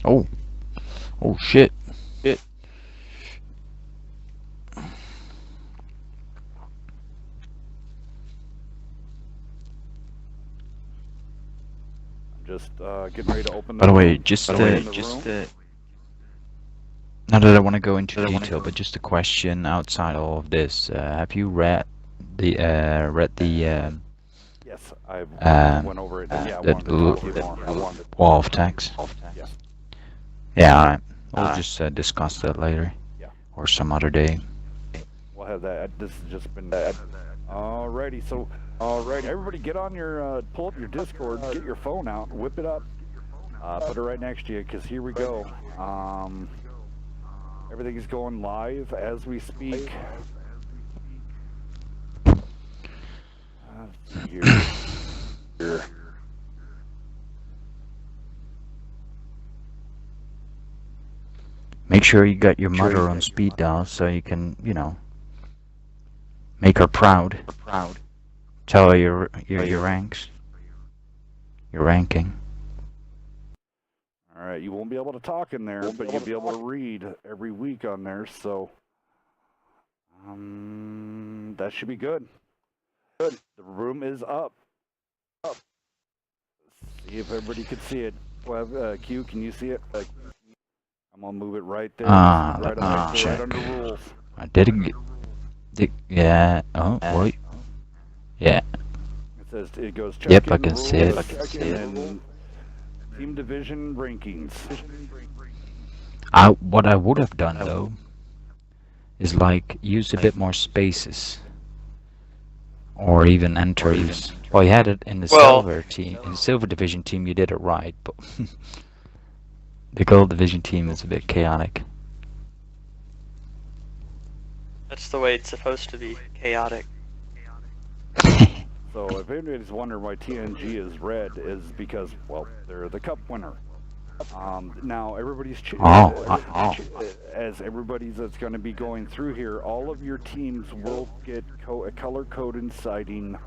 [SPEAKER 5] Oh shit.
[SPEAKER 1] Just getting ready to open.
[SPEAKER 5] By the way, not that I want to go into detail, but just a question outside all of this. Have you read the
[SPEAKER 1] Yes, I went over it. Yeah,
[SPEAKER 5] wall of text?
[SPEAKER 1] Yes.
[SPEAKER 5] Yeah, alright. We'll just discuss that later.
[SPEAKER 1] Yeah.
[SPEAKER 5] Or some other day.
[SPEAKER 1] We'll have that. This has just been. Alrighty, so everybody get on your pull up your Discord, get your phone out, whip it up, put it right next to you, because here we go. Everything is going live as we speak. Let's see here.
[SPEAKER 5] Make sure you got your mother on speed dial so you can, make her proud. Tell her your ranks. Your ranking.
[SPEAKER 1] Alright, you won't be able to talk in there, but you'll be able to read every week on there, so that should be good. The room is up. Let's see if everybody can see it. Q, can you see it? I'm gonna move it right there. Right under rules.
[SPEAKER 5] I didn't get. Yeah. Oh, wait. Yeah.
[SPEAKER 1] It goes. Check
[SPEAKER 5] Yep,
[SPEAKER 1] in,
[SPEAKER 5] I can
[SPEAKER 1] rules,
[SPEAKER 5] see it.
[SPEAKER 1] And then team division rankings.
[SPEAKER 5] What I would have done though is use a bit more spaces, or even entries. Well, you had it in the silver team, in the silver division team. You did it right, but the gold division team is a bit chaotic.
[SPEAKER 3] That's the way it's supposed to be, chaotic.
[SPEAKER 1] So if anybody's wondering why TNG is red, is because, well, they're the cup winner. Now everybody's as everybody's that's going to be going through here, all of your teams will get a color code inciting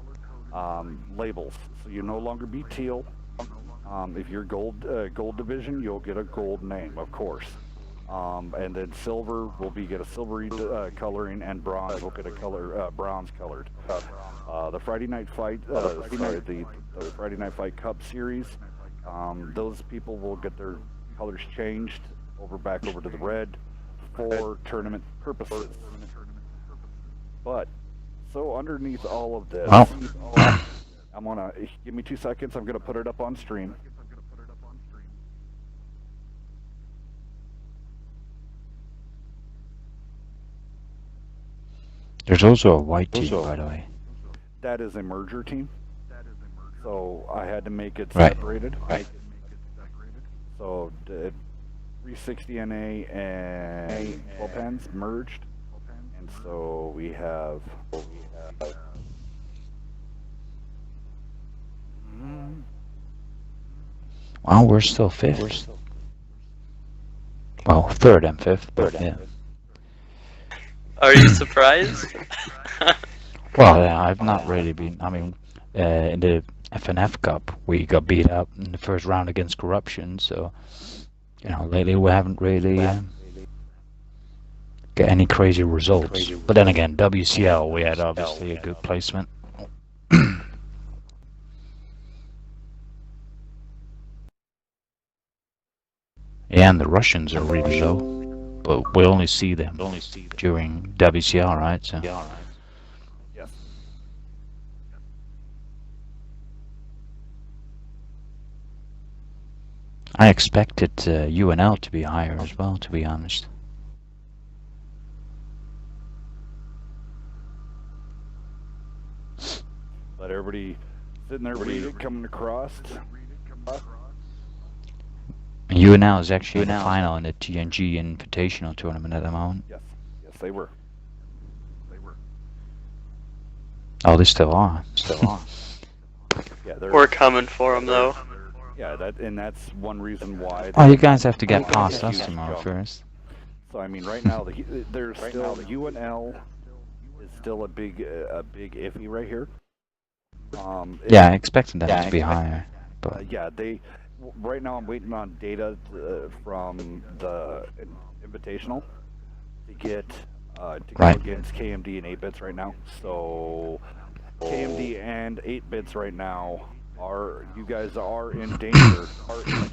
[SPEAKER 1] labels. So you no longer be teal. If you're gold division, you'll get a gold name, of course. And then silver will get a silvery coloring, and bronze will get a color bronze colored. The Friday Night Fight, the Friday Night Fight Cup series, those people will get their colors changed back over to the red for tournament purposes. But so underneath all of this, I'm gonna give me 2 seconds. I'm gonna put it up on stream.
[SPEAKER 5] There's also a white team, by the way.
[SPEAKER 1] That is a merger team. So I had to make it
[SPEAKER 5] Right.
[SPEAKER 1] separated. So 360 NA and 12 pens merged. And so we have
[SPEAKER 5] Well, we're still fifth. Well, third and fifth, but yeah.
[SPEAKER 3] Are you surprised?
[SPEAKER 5] Well, yeah, I've not really been. I mean, in the FNF Cup, we got beat up in the first round against Corruption, so, you know, lately we haven't really get any crazy results. But then again, WCL, we had obviously a good placement. Yeah, and the Russians are really low, but we only see them during WCL, right? So.
[SPEAKER 1] yes.
[SPEAKER 5] I expected UNL to be higher as well, to be honest.
[SPEAKER 1] Let everybody sitting there read it coming across.
[SPEAKER 5] UNL is actually in the final in the TNG Invitational Tournament at the moment.
[SPEAKER 1] Yes, they were.
[SPEAKER 5] Oh, they still are.
[SPEAKER 1] Yeah,
[SPEAKER 3] We're coming for them, though.
[SPEAKER 1] Yeah, that's one reason why.
[SPEAKER 5] Oh, you guys have to get past us tomorrow first.
[SPEAKER 1] So I mean, right now there's still UNL is still a big iffy right here.
[SPEAKER 5] Yeah, I expected them to be higher. But
[SPEAKER 1] Yeah, right now I'm waiting on data from the Invitational to get to go against KMD and 8-bits right now. So KMD and 8-bits right now you guys are in danger.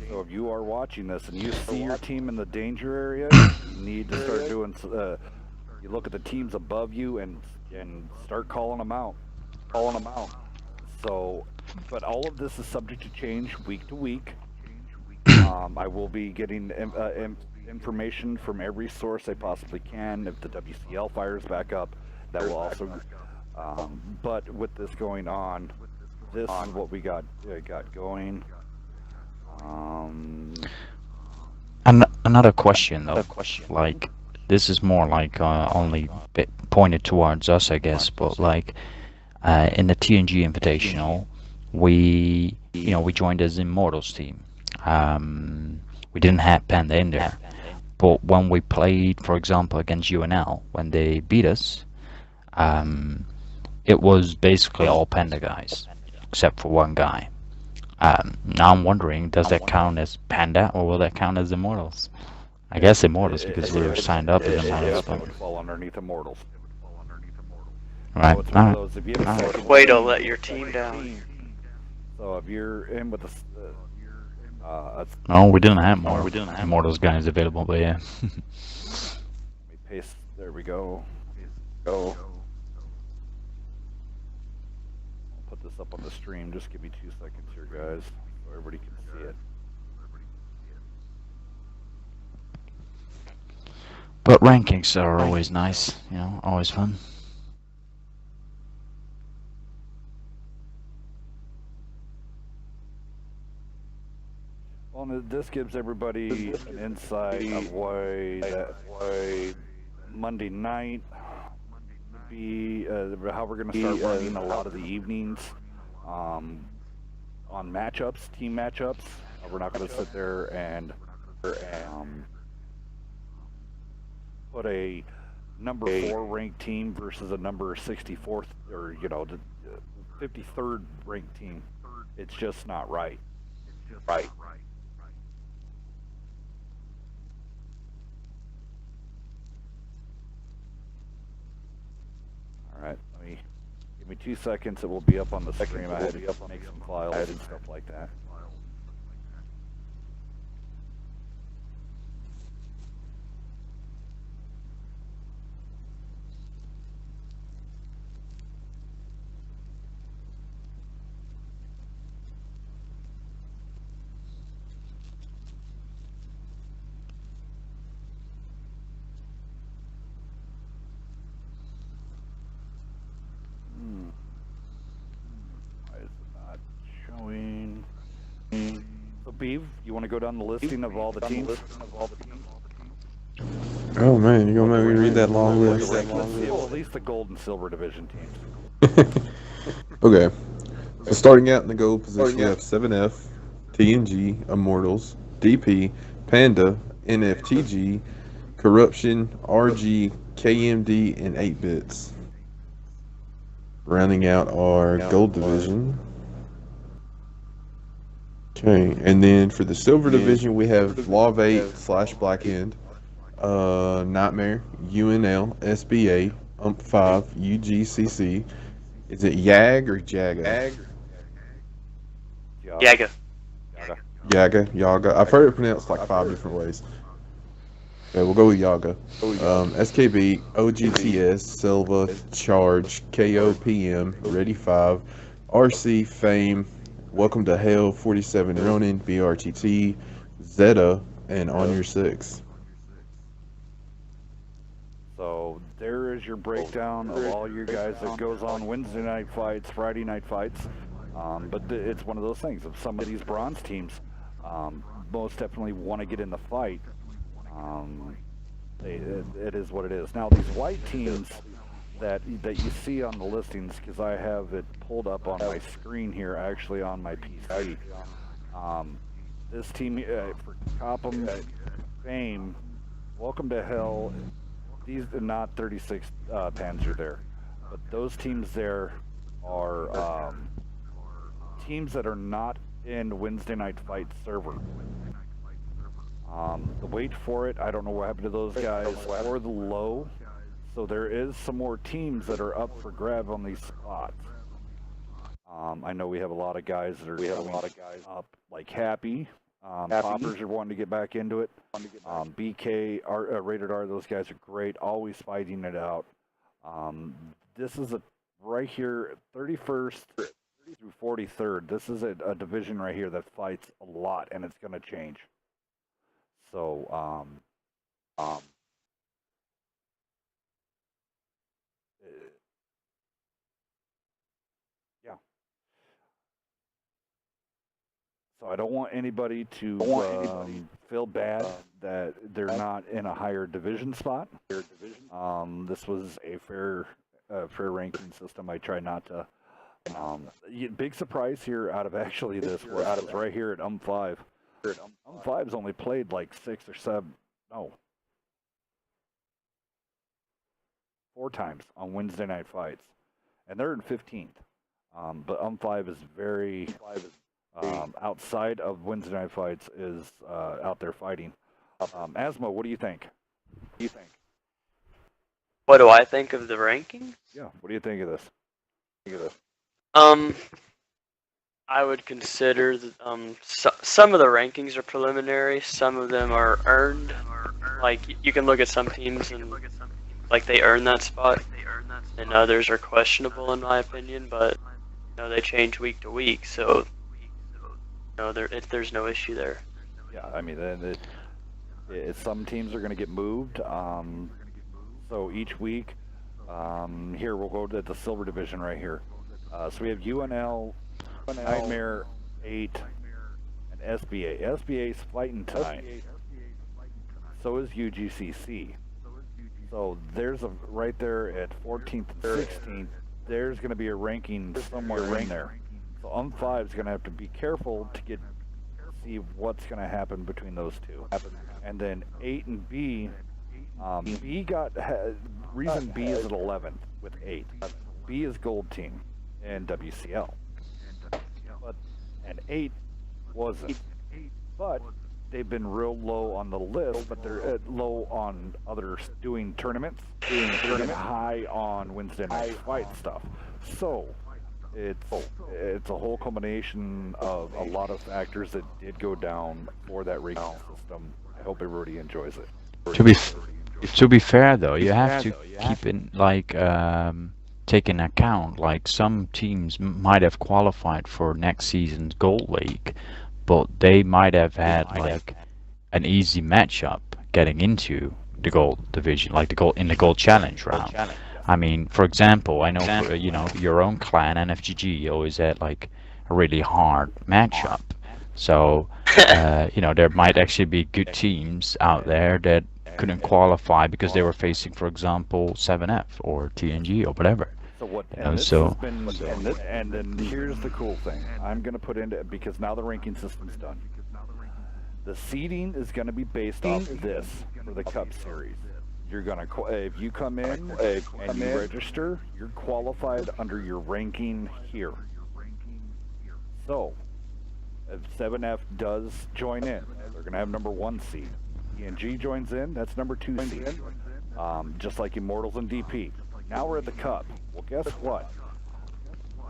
[SPEAKER 1] So if you are watching this and you see your team in the danger area, you need to start doing. You look at the teams above you and start calling them out. So, but all of this is subject to change week to week. I will be getting information from every source I possibly can. If the WCL fires back up, that will also. But with this going on, this is what we got going.
[SPEAKER 5] another question though, like this is more like only pointed towards us, I guess, but like in the TNG Invitational, we joined as Immortals team. We didn't have Panda in there, but when we played, for example, against UNL, when they beat us, it was basically all Panda guys, except for one guy. Now I'm wondering, does that count as Panda, or will that count as Immortals? I guess Immortals, because we were signed up as Immortals.
[SPEAKER 1] It would fall underneath Immortals.
[SPEAKER 5] Right.
[SPEAKER 1] So it's one of those, if you have a second
[SPEAKER 3] Way to
[SPEAKER 1] team-
[SPEAKER 3] let your team down.
[SPEAKER 1] So if you're in with
[SPEAKER 5] No, we didn't have more. We didn't have Immortals guys available, but yeah.
[SPEAKER 1] let me paste. There we go. I'll put this up on the stream. Just give me 2 seconds here, guys, so everybody can see it.
[SPEAKER 5] But rankings are always nice, always fun.
[SPEAKER 1] Well, and this gives everybody an insight of why Monday night be how we're going to start running a lot of the evenings on matchups, team matchups. We're not going to sit there and put a number 4 ranked team versus a number 64th or the 53rd ranked team. It's just not right. Right. All right, give me 2 seconds. It will be up on the screen. I had to make some files and stuff like that. Why is it not showing? So, Beav, you want to go down the listing of all the teams?
[SPEAKER 2] Oh man, you're gonna make me read that long list.
[SPEAKER 1] Well, at least the gold and silver division teams.
[SPEAKER 2] Okay. So starting out in the gold position, we have 7F, TNG, Immortals, DP, Panda, NFTG, Corruption, RG, KMD, and 8-Bits. Rounding out our gold division. Okay, and then for the silver division, we have Law 8 / Black End, Nightmare, UNL, SBA, UMP5, UGCC. Is it YAG or JAGA?
[SPEAKER 3] Yaga.
[SPEAKER 2] Yaga. I've heard it pronounced like 5 different ways. Okay, we'll go with Yaga. SKB, OGTS, Silva, Charge, KOPM, Ready 5, RC, Fame, Welcome to Hell, 47 Ronin, BRTT, Zeta, and On Your 6.
[SPEAKER 1] So there is your breakdown of all your guys that goes on Wednesday night fights, Friday night fights. But it's one of those things. If some of these bronze teams most definitely want to get in the fight, it is what it is. Now these white teams that you see on the listings, because I have it pulled up on my screen here, actually on my PC. This team for Copham, Fame, Welcome to Hell. These are not 36 Panzer there, but those teams there are teams that are not in Wednesday night fight server. The wait for it, I don't know what happened to those guys, or the low. So there is some more teams that are up for grab on these spots. I know we have a lot of guys that are up, like Happy. Poppers are wanting to get back into it. BK, Rated R, those guys are great, always fighting it out. This is right here, 31st through 43rd. This is a division right here that fights a lot, and it's going to change. So, yeah. So I don't want anybody to feel bad that they're not in a higher division spot. This was a fair ranking system. I try not to. Big surprise here out of actually this was right here at UMP5. UMP5's only played like 6 or 7, no, 4 times on Wednesday night fights, and they're in 15th. But UMP5 is very outside of Wednesday night fights, is out there fighting. Asmo, what do you think?
[SPEAKER 3] What do I think of the ranking?
[SPEAKER 1] Yeah, what do you think of this?
[SPEAKER 3] I would consider that some of the rankings are preliminary, some of them are earned. Like, you can look at some teams and like they earn that spot, and others are questionable in my opinion, but they change week to week, so there's no issue there.
[SPEAKER 1] Yeah, I mean, some teams are going to get moved. So each week, here we'll go to the silver division right here. So we have UNL, Nightmare 8, and SBA. SBA's fighting tonight. So is UGCC. So there's a right there at 14th and 16th. There's going to be a ranking somewhere in there. So 5 is going to have to be careful to see what's going to happen between those two. And then 8 and B, B reason B is at 11 with 8. B is gold team in WCL, and 8 wasn't. But they've been real low on the list, but they're low on others doing tournaments. They're high on Wednesday night fight stuff. So it's a whole combination of a lot of factors that did go down for that ranking system. I hope everybody enjoys it.
[SPEAKER 5] To be fair though, you have to keep in take in account like some teams might have qualified for next season's Gold League, but they might have had like an easy matchup getting into the Gold Division, like the Gold Challenge round. I mean, for example, I know for, you know, your own clan NFGG always had like a really hard matchup. So you know, there might actually be good teams out there that couldn't qualify because they were facing, for example, 7F or TNG or whatever.
[SPEAKER 1] So what?
[SPEAKER 5] You know,
[SPEAKER 1] And then here's the cool thing. I'm going to put into because now the ranking system's done. The seeding is going to be based off this for the Cup Series. You're going to if you come in and you register, you're qualified under your ranking here. So if 7F does join in, they're going to have number 1 seed. TNG joins in, that's number 2 seed. Just like Immortals and DP. Now we're at the Cup. Well, guess what?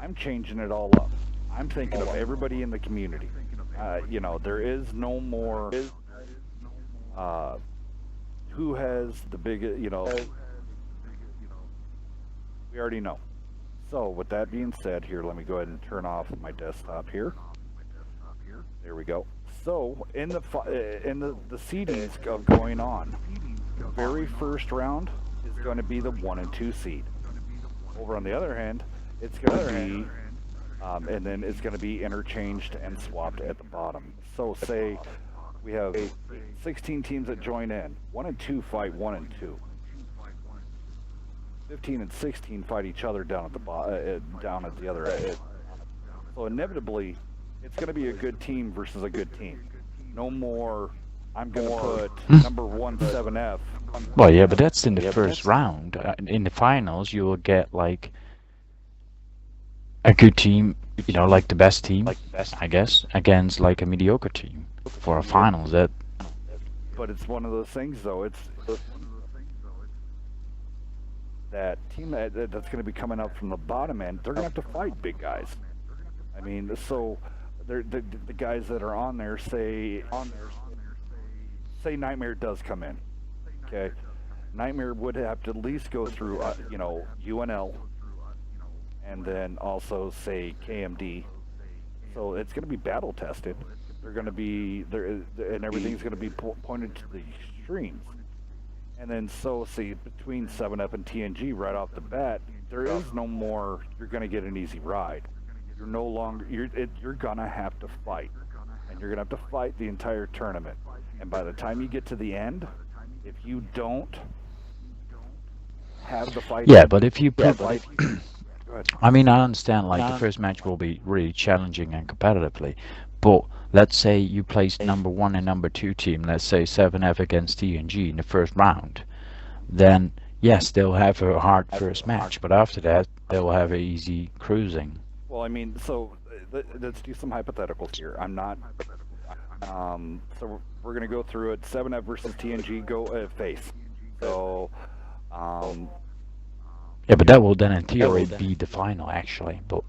[SPEAKER 1] I'm changing it all up. I'm thinking of everybody in the community. You know, there is no more who has the biggest, you know, we already know. So with that being said, here, let me go ahead and turn off my desktop here. There we go. So in the seedings of going on, the very first round is going to be the 1 and 2 seed. Over on the other hand, it's going to be, and then it's going to be interchanged and swapped at the bottom. So say we have 16 teams that join in. 1 and 2 fight 1 and 2. 15 and 16 fight each other down at the other end. So inevitably, it's going to be a good team versus a good team. No more. I'm going to put number 1 7F.
[SPEAKER 5] Well, yeah, but that's in the first round. In the finals, you will get like a good team, you know, like the best team, I guess, against like a mediocre team for a finals. That.
[SPEAKER 1] But it's one of those things, though. It's that team that's going to be coming up from the bottom end. They're going to have to fight big guys. I mean, so the guys that are on there say Nightmare does come in. Okay, Nightmare would have to at least go through, you know, UNL, and then also say KMD. So it's going to be battle tested. They're going to be there, and everything's going to be pointed to the streams. And then so see between 7F and TNG right off the bat, there is no more. You're going to get an easy ride. You're no longer. You're going to have to fight, and you're going to have to fight the entire tournament. And by the time you get to the end, if you don't have the fight,
[SPEAKER 5] yeah, but if you put, I mean, I understand like the first match will be really challenging and competitively, but let's say you place number 1 and number 2 team, let's say 7F against TNG in the first round, then yes, they'll have a hard first match, but after that they'll have an easy cruising.
[SPEAKER 1] Well, I mean, so let's do some hypotheticals here. I'm not. So we're gonna go through it. 7F versus TNG face. So.
[SPEAKER 5] Yeah, but that will then in theory be the final, actually. But.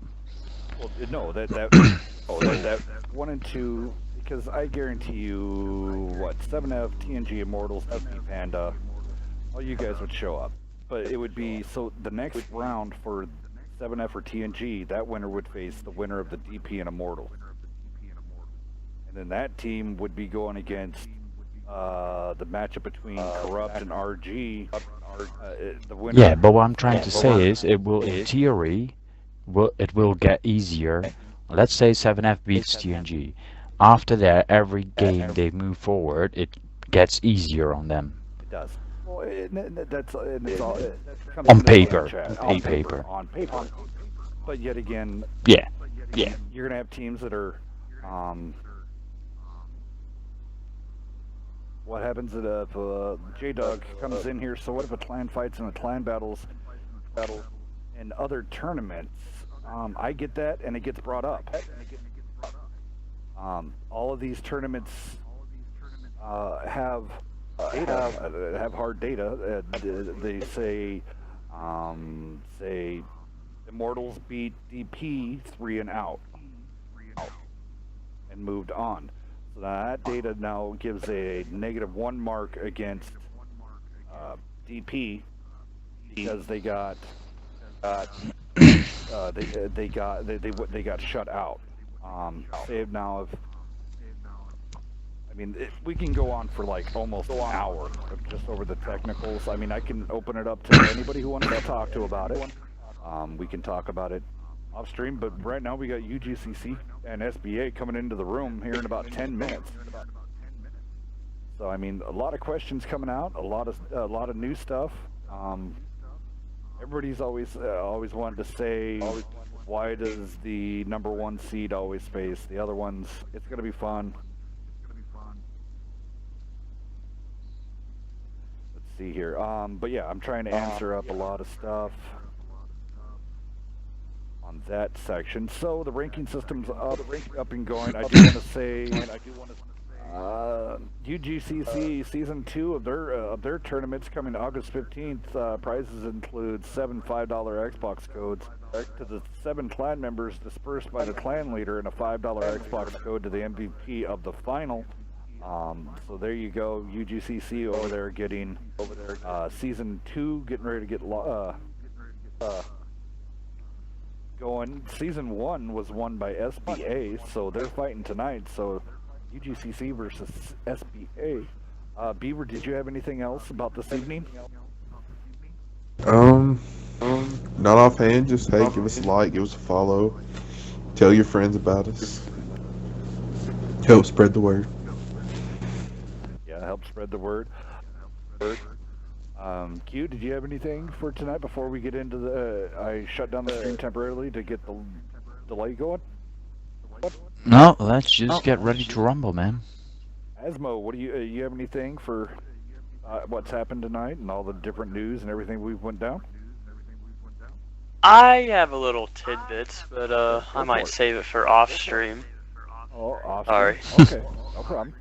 [SPEAKER 1] Well, no, that 1 and 2, because I guarantee you, what 7F, TNG, Immortals, FP Panda, all you guys would show up. But it would be so the next round for 7F or TNG, that winner would face the winner of the DP and Immortal. And then that team would be going against the matchup between Corrupt and RG. The winner.
[SPEAKER 5] Yeah, but what I'm trying to say is, it will, in theory, it will get easier. Let's say 7F beats TNG. After that, every game they move forward, it gets easier on them.
[SPEAKER 1] It does. Well, that's it's all comes
[SPEAKER 5] On
[SPEAKER 1] into play in
[SPEAKER 5] paper.
[SPEAKER 1] chat.
[SPEAKER 5] On paper.
[SPEAKER 1] On paper. But yet again,
[SPEAKER 5] Yeah.
[SPEAKER 1] you're gonna have teams that are. What happens if J-Dog comes in here? So what if a clan fights in a clan battle in other tournaments? I get that, and it gets brought up. All of these tournaments have data, have hard data. They say Immortals beat DP 3 and out and moved on. So that data now gives a -1 mark against DP because they got they got shut out. Save now if I mean we can go on for like almost an hour just over the technicals. I mean I can open it up to anybody who wants to talk to about it. We can talk about it off stream, but right now we got UGCC and SBA coming into the room here in about 10 minutes. So I mean, a lot of questions coming out, a lot of new stuff. Everybody's always wanted to say, why does the #1 seed always space? The other ones, it's gonna be fun. Let's see here. But yeah, I'm trying to answer up a lot of stuff on that section. So the ranking system's up and going. I do want to say, UGCC Season 2 of their tournaments coming August 15th. Prizes include 7 $5 Xbox codes to the 7 clan members dispersed by the clan leader, and a $5 Xbox code to the MVP of the final. So there you go, UGCC over there getting Season 2 getting ready to get going. Season 1 was won by SBA, so they're fighting tonight. So UGCC versus SBA. Beaver, did you have anything else about this evening?
[SPEAKER 2] Not offhand. Just hey, give us a like, give us a follow, tell your friends about us. Help spread the word.
[SPEAKER 1] Yeah, help spread the word. Q, did you have anything for tonight before we get into the? I shut down the stream temporarily to get the delay going.
[SPEAKER 5] No, let's just get ready to rumble, man.
[SPEAKER 1] Asmo, what do you have anything for what's happened tonight and all the different news and everything we went down?
[SPEAKER 3] I have a little tidbits, but I might save it for off stream.
[SPEAKER 1] Oh, awesome.
[SPEAKER 3] Sorry.
[SPEAKER 1] Okay, no problem.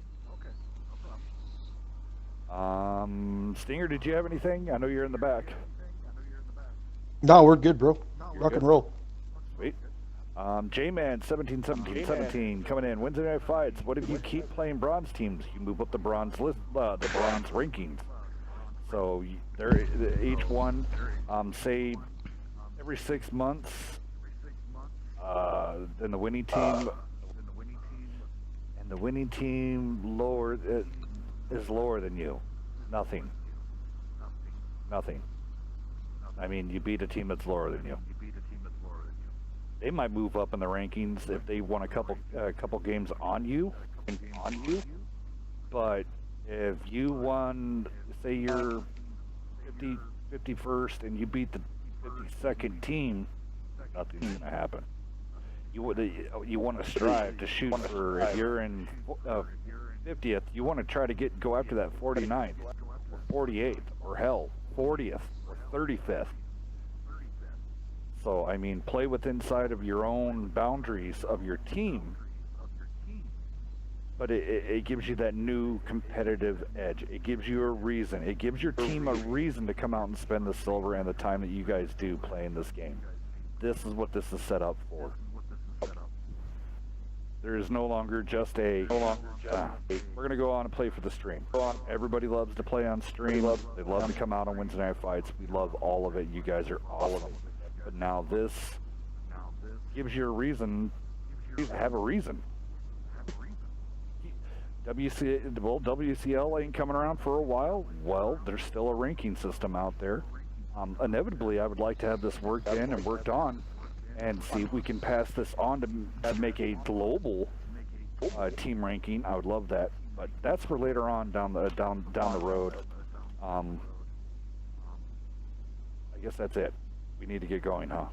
[SPEAKER 1] Stinger, did you have anything? I know you're in the back.
[SPEAKER 4] No, we're good, bro. Rock and roll.
[SPEAKER 1] Sweet. J-Man 1717 coming in. Wednesday night fights. What if you keep playing bronze teams? You move up the bronze list, the bronze rankings. So they're each one, say every 6 months. Then the winning team, and the winning team is lower than you. Nothing. I mean, you beat a team that's lower than you. They might move up in the rankings if they won a couple games on you. But if you won, say you're 51st and you beat the 52nd team, nothing's gonna happen. You want to strive to shoot for, if you're in 50th, you want to try to go after that 49th or 48th or hell 40th or 35th. So I mean, play within inside of your own boundaries of your team, but it gives you that new competitive edge. It gives you a reason. It gives your team a reason to come out and spend the silver and the time that you guys do playing this game. This is what this is set up for. There is no longer just we're going to go on and play for the stream. Everybody loves to play on stream. They love to come out on Wednesday night fights. We love all of it. You guys are awesome. But now this gives you a reason to have a reason. WCL ain't coming around for a while. Well, there's still a ranking system out there. Inevitably, I would like to have this worked in and worked on, and see if we can pass this on to make a global team ranking. I would love that, but that's for later on down the road. I guess that's it. We need to get going, huh?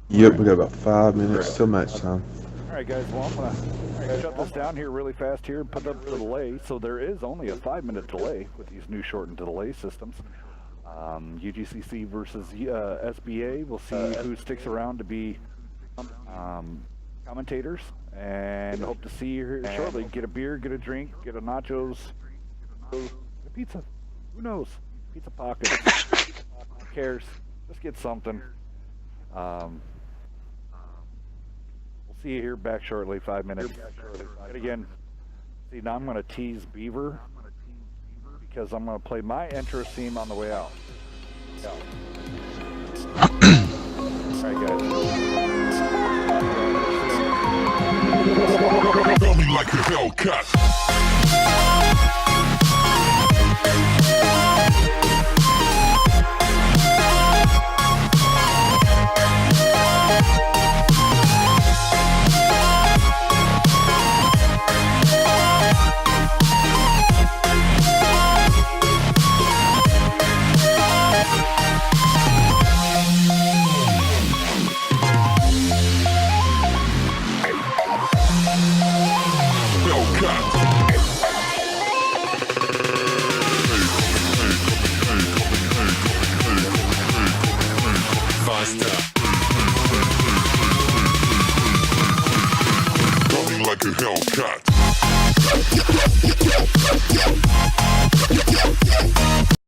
[SPEAKER 2] Yep, we got about 5 minutes till match time.
[SPEAKER 1] All right, guys. Well, I'm gonna shut this down here really fast here and put up the delay. So there is only a 5-minute delay with these new shortened delay systems. UGCC versus SBA. We'll see who sticks around to be commentators, and hope to see you here shortly. Get a beer, get a drink, get a nachos, get a pizza. Who knows? Pizza pockets. Who cares? Just get something. We'll see you here back shortly. 5 minutes. And again, see, now I'm going to tease Beaver because I'm going to play my intro theme on the way out. All right, guys.
[SPEAKER 6] Coming like a Hellcat. Faster. Coming like a Hellcat.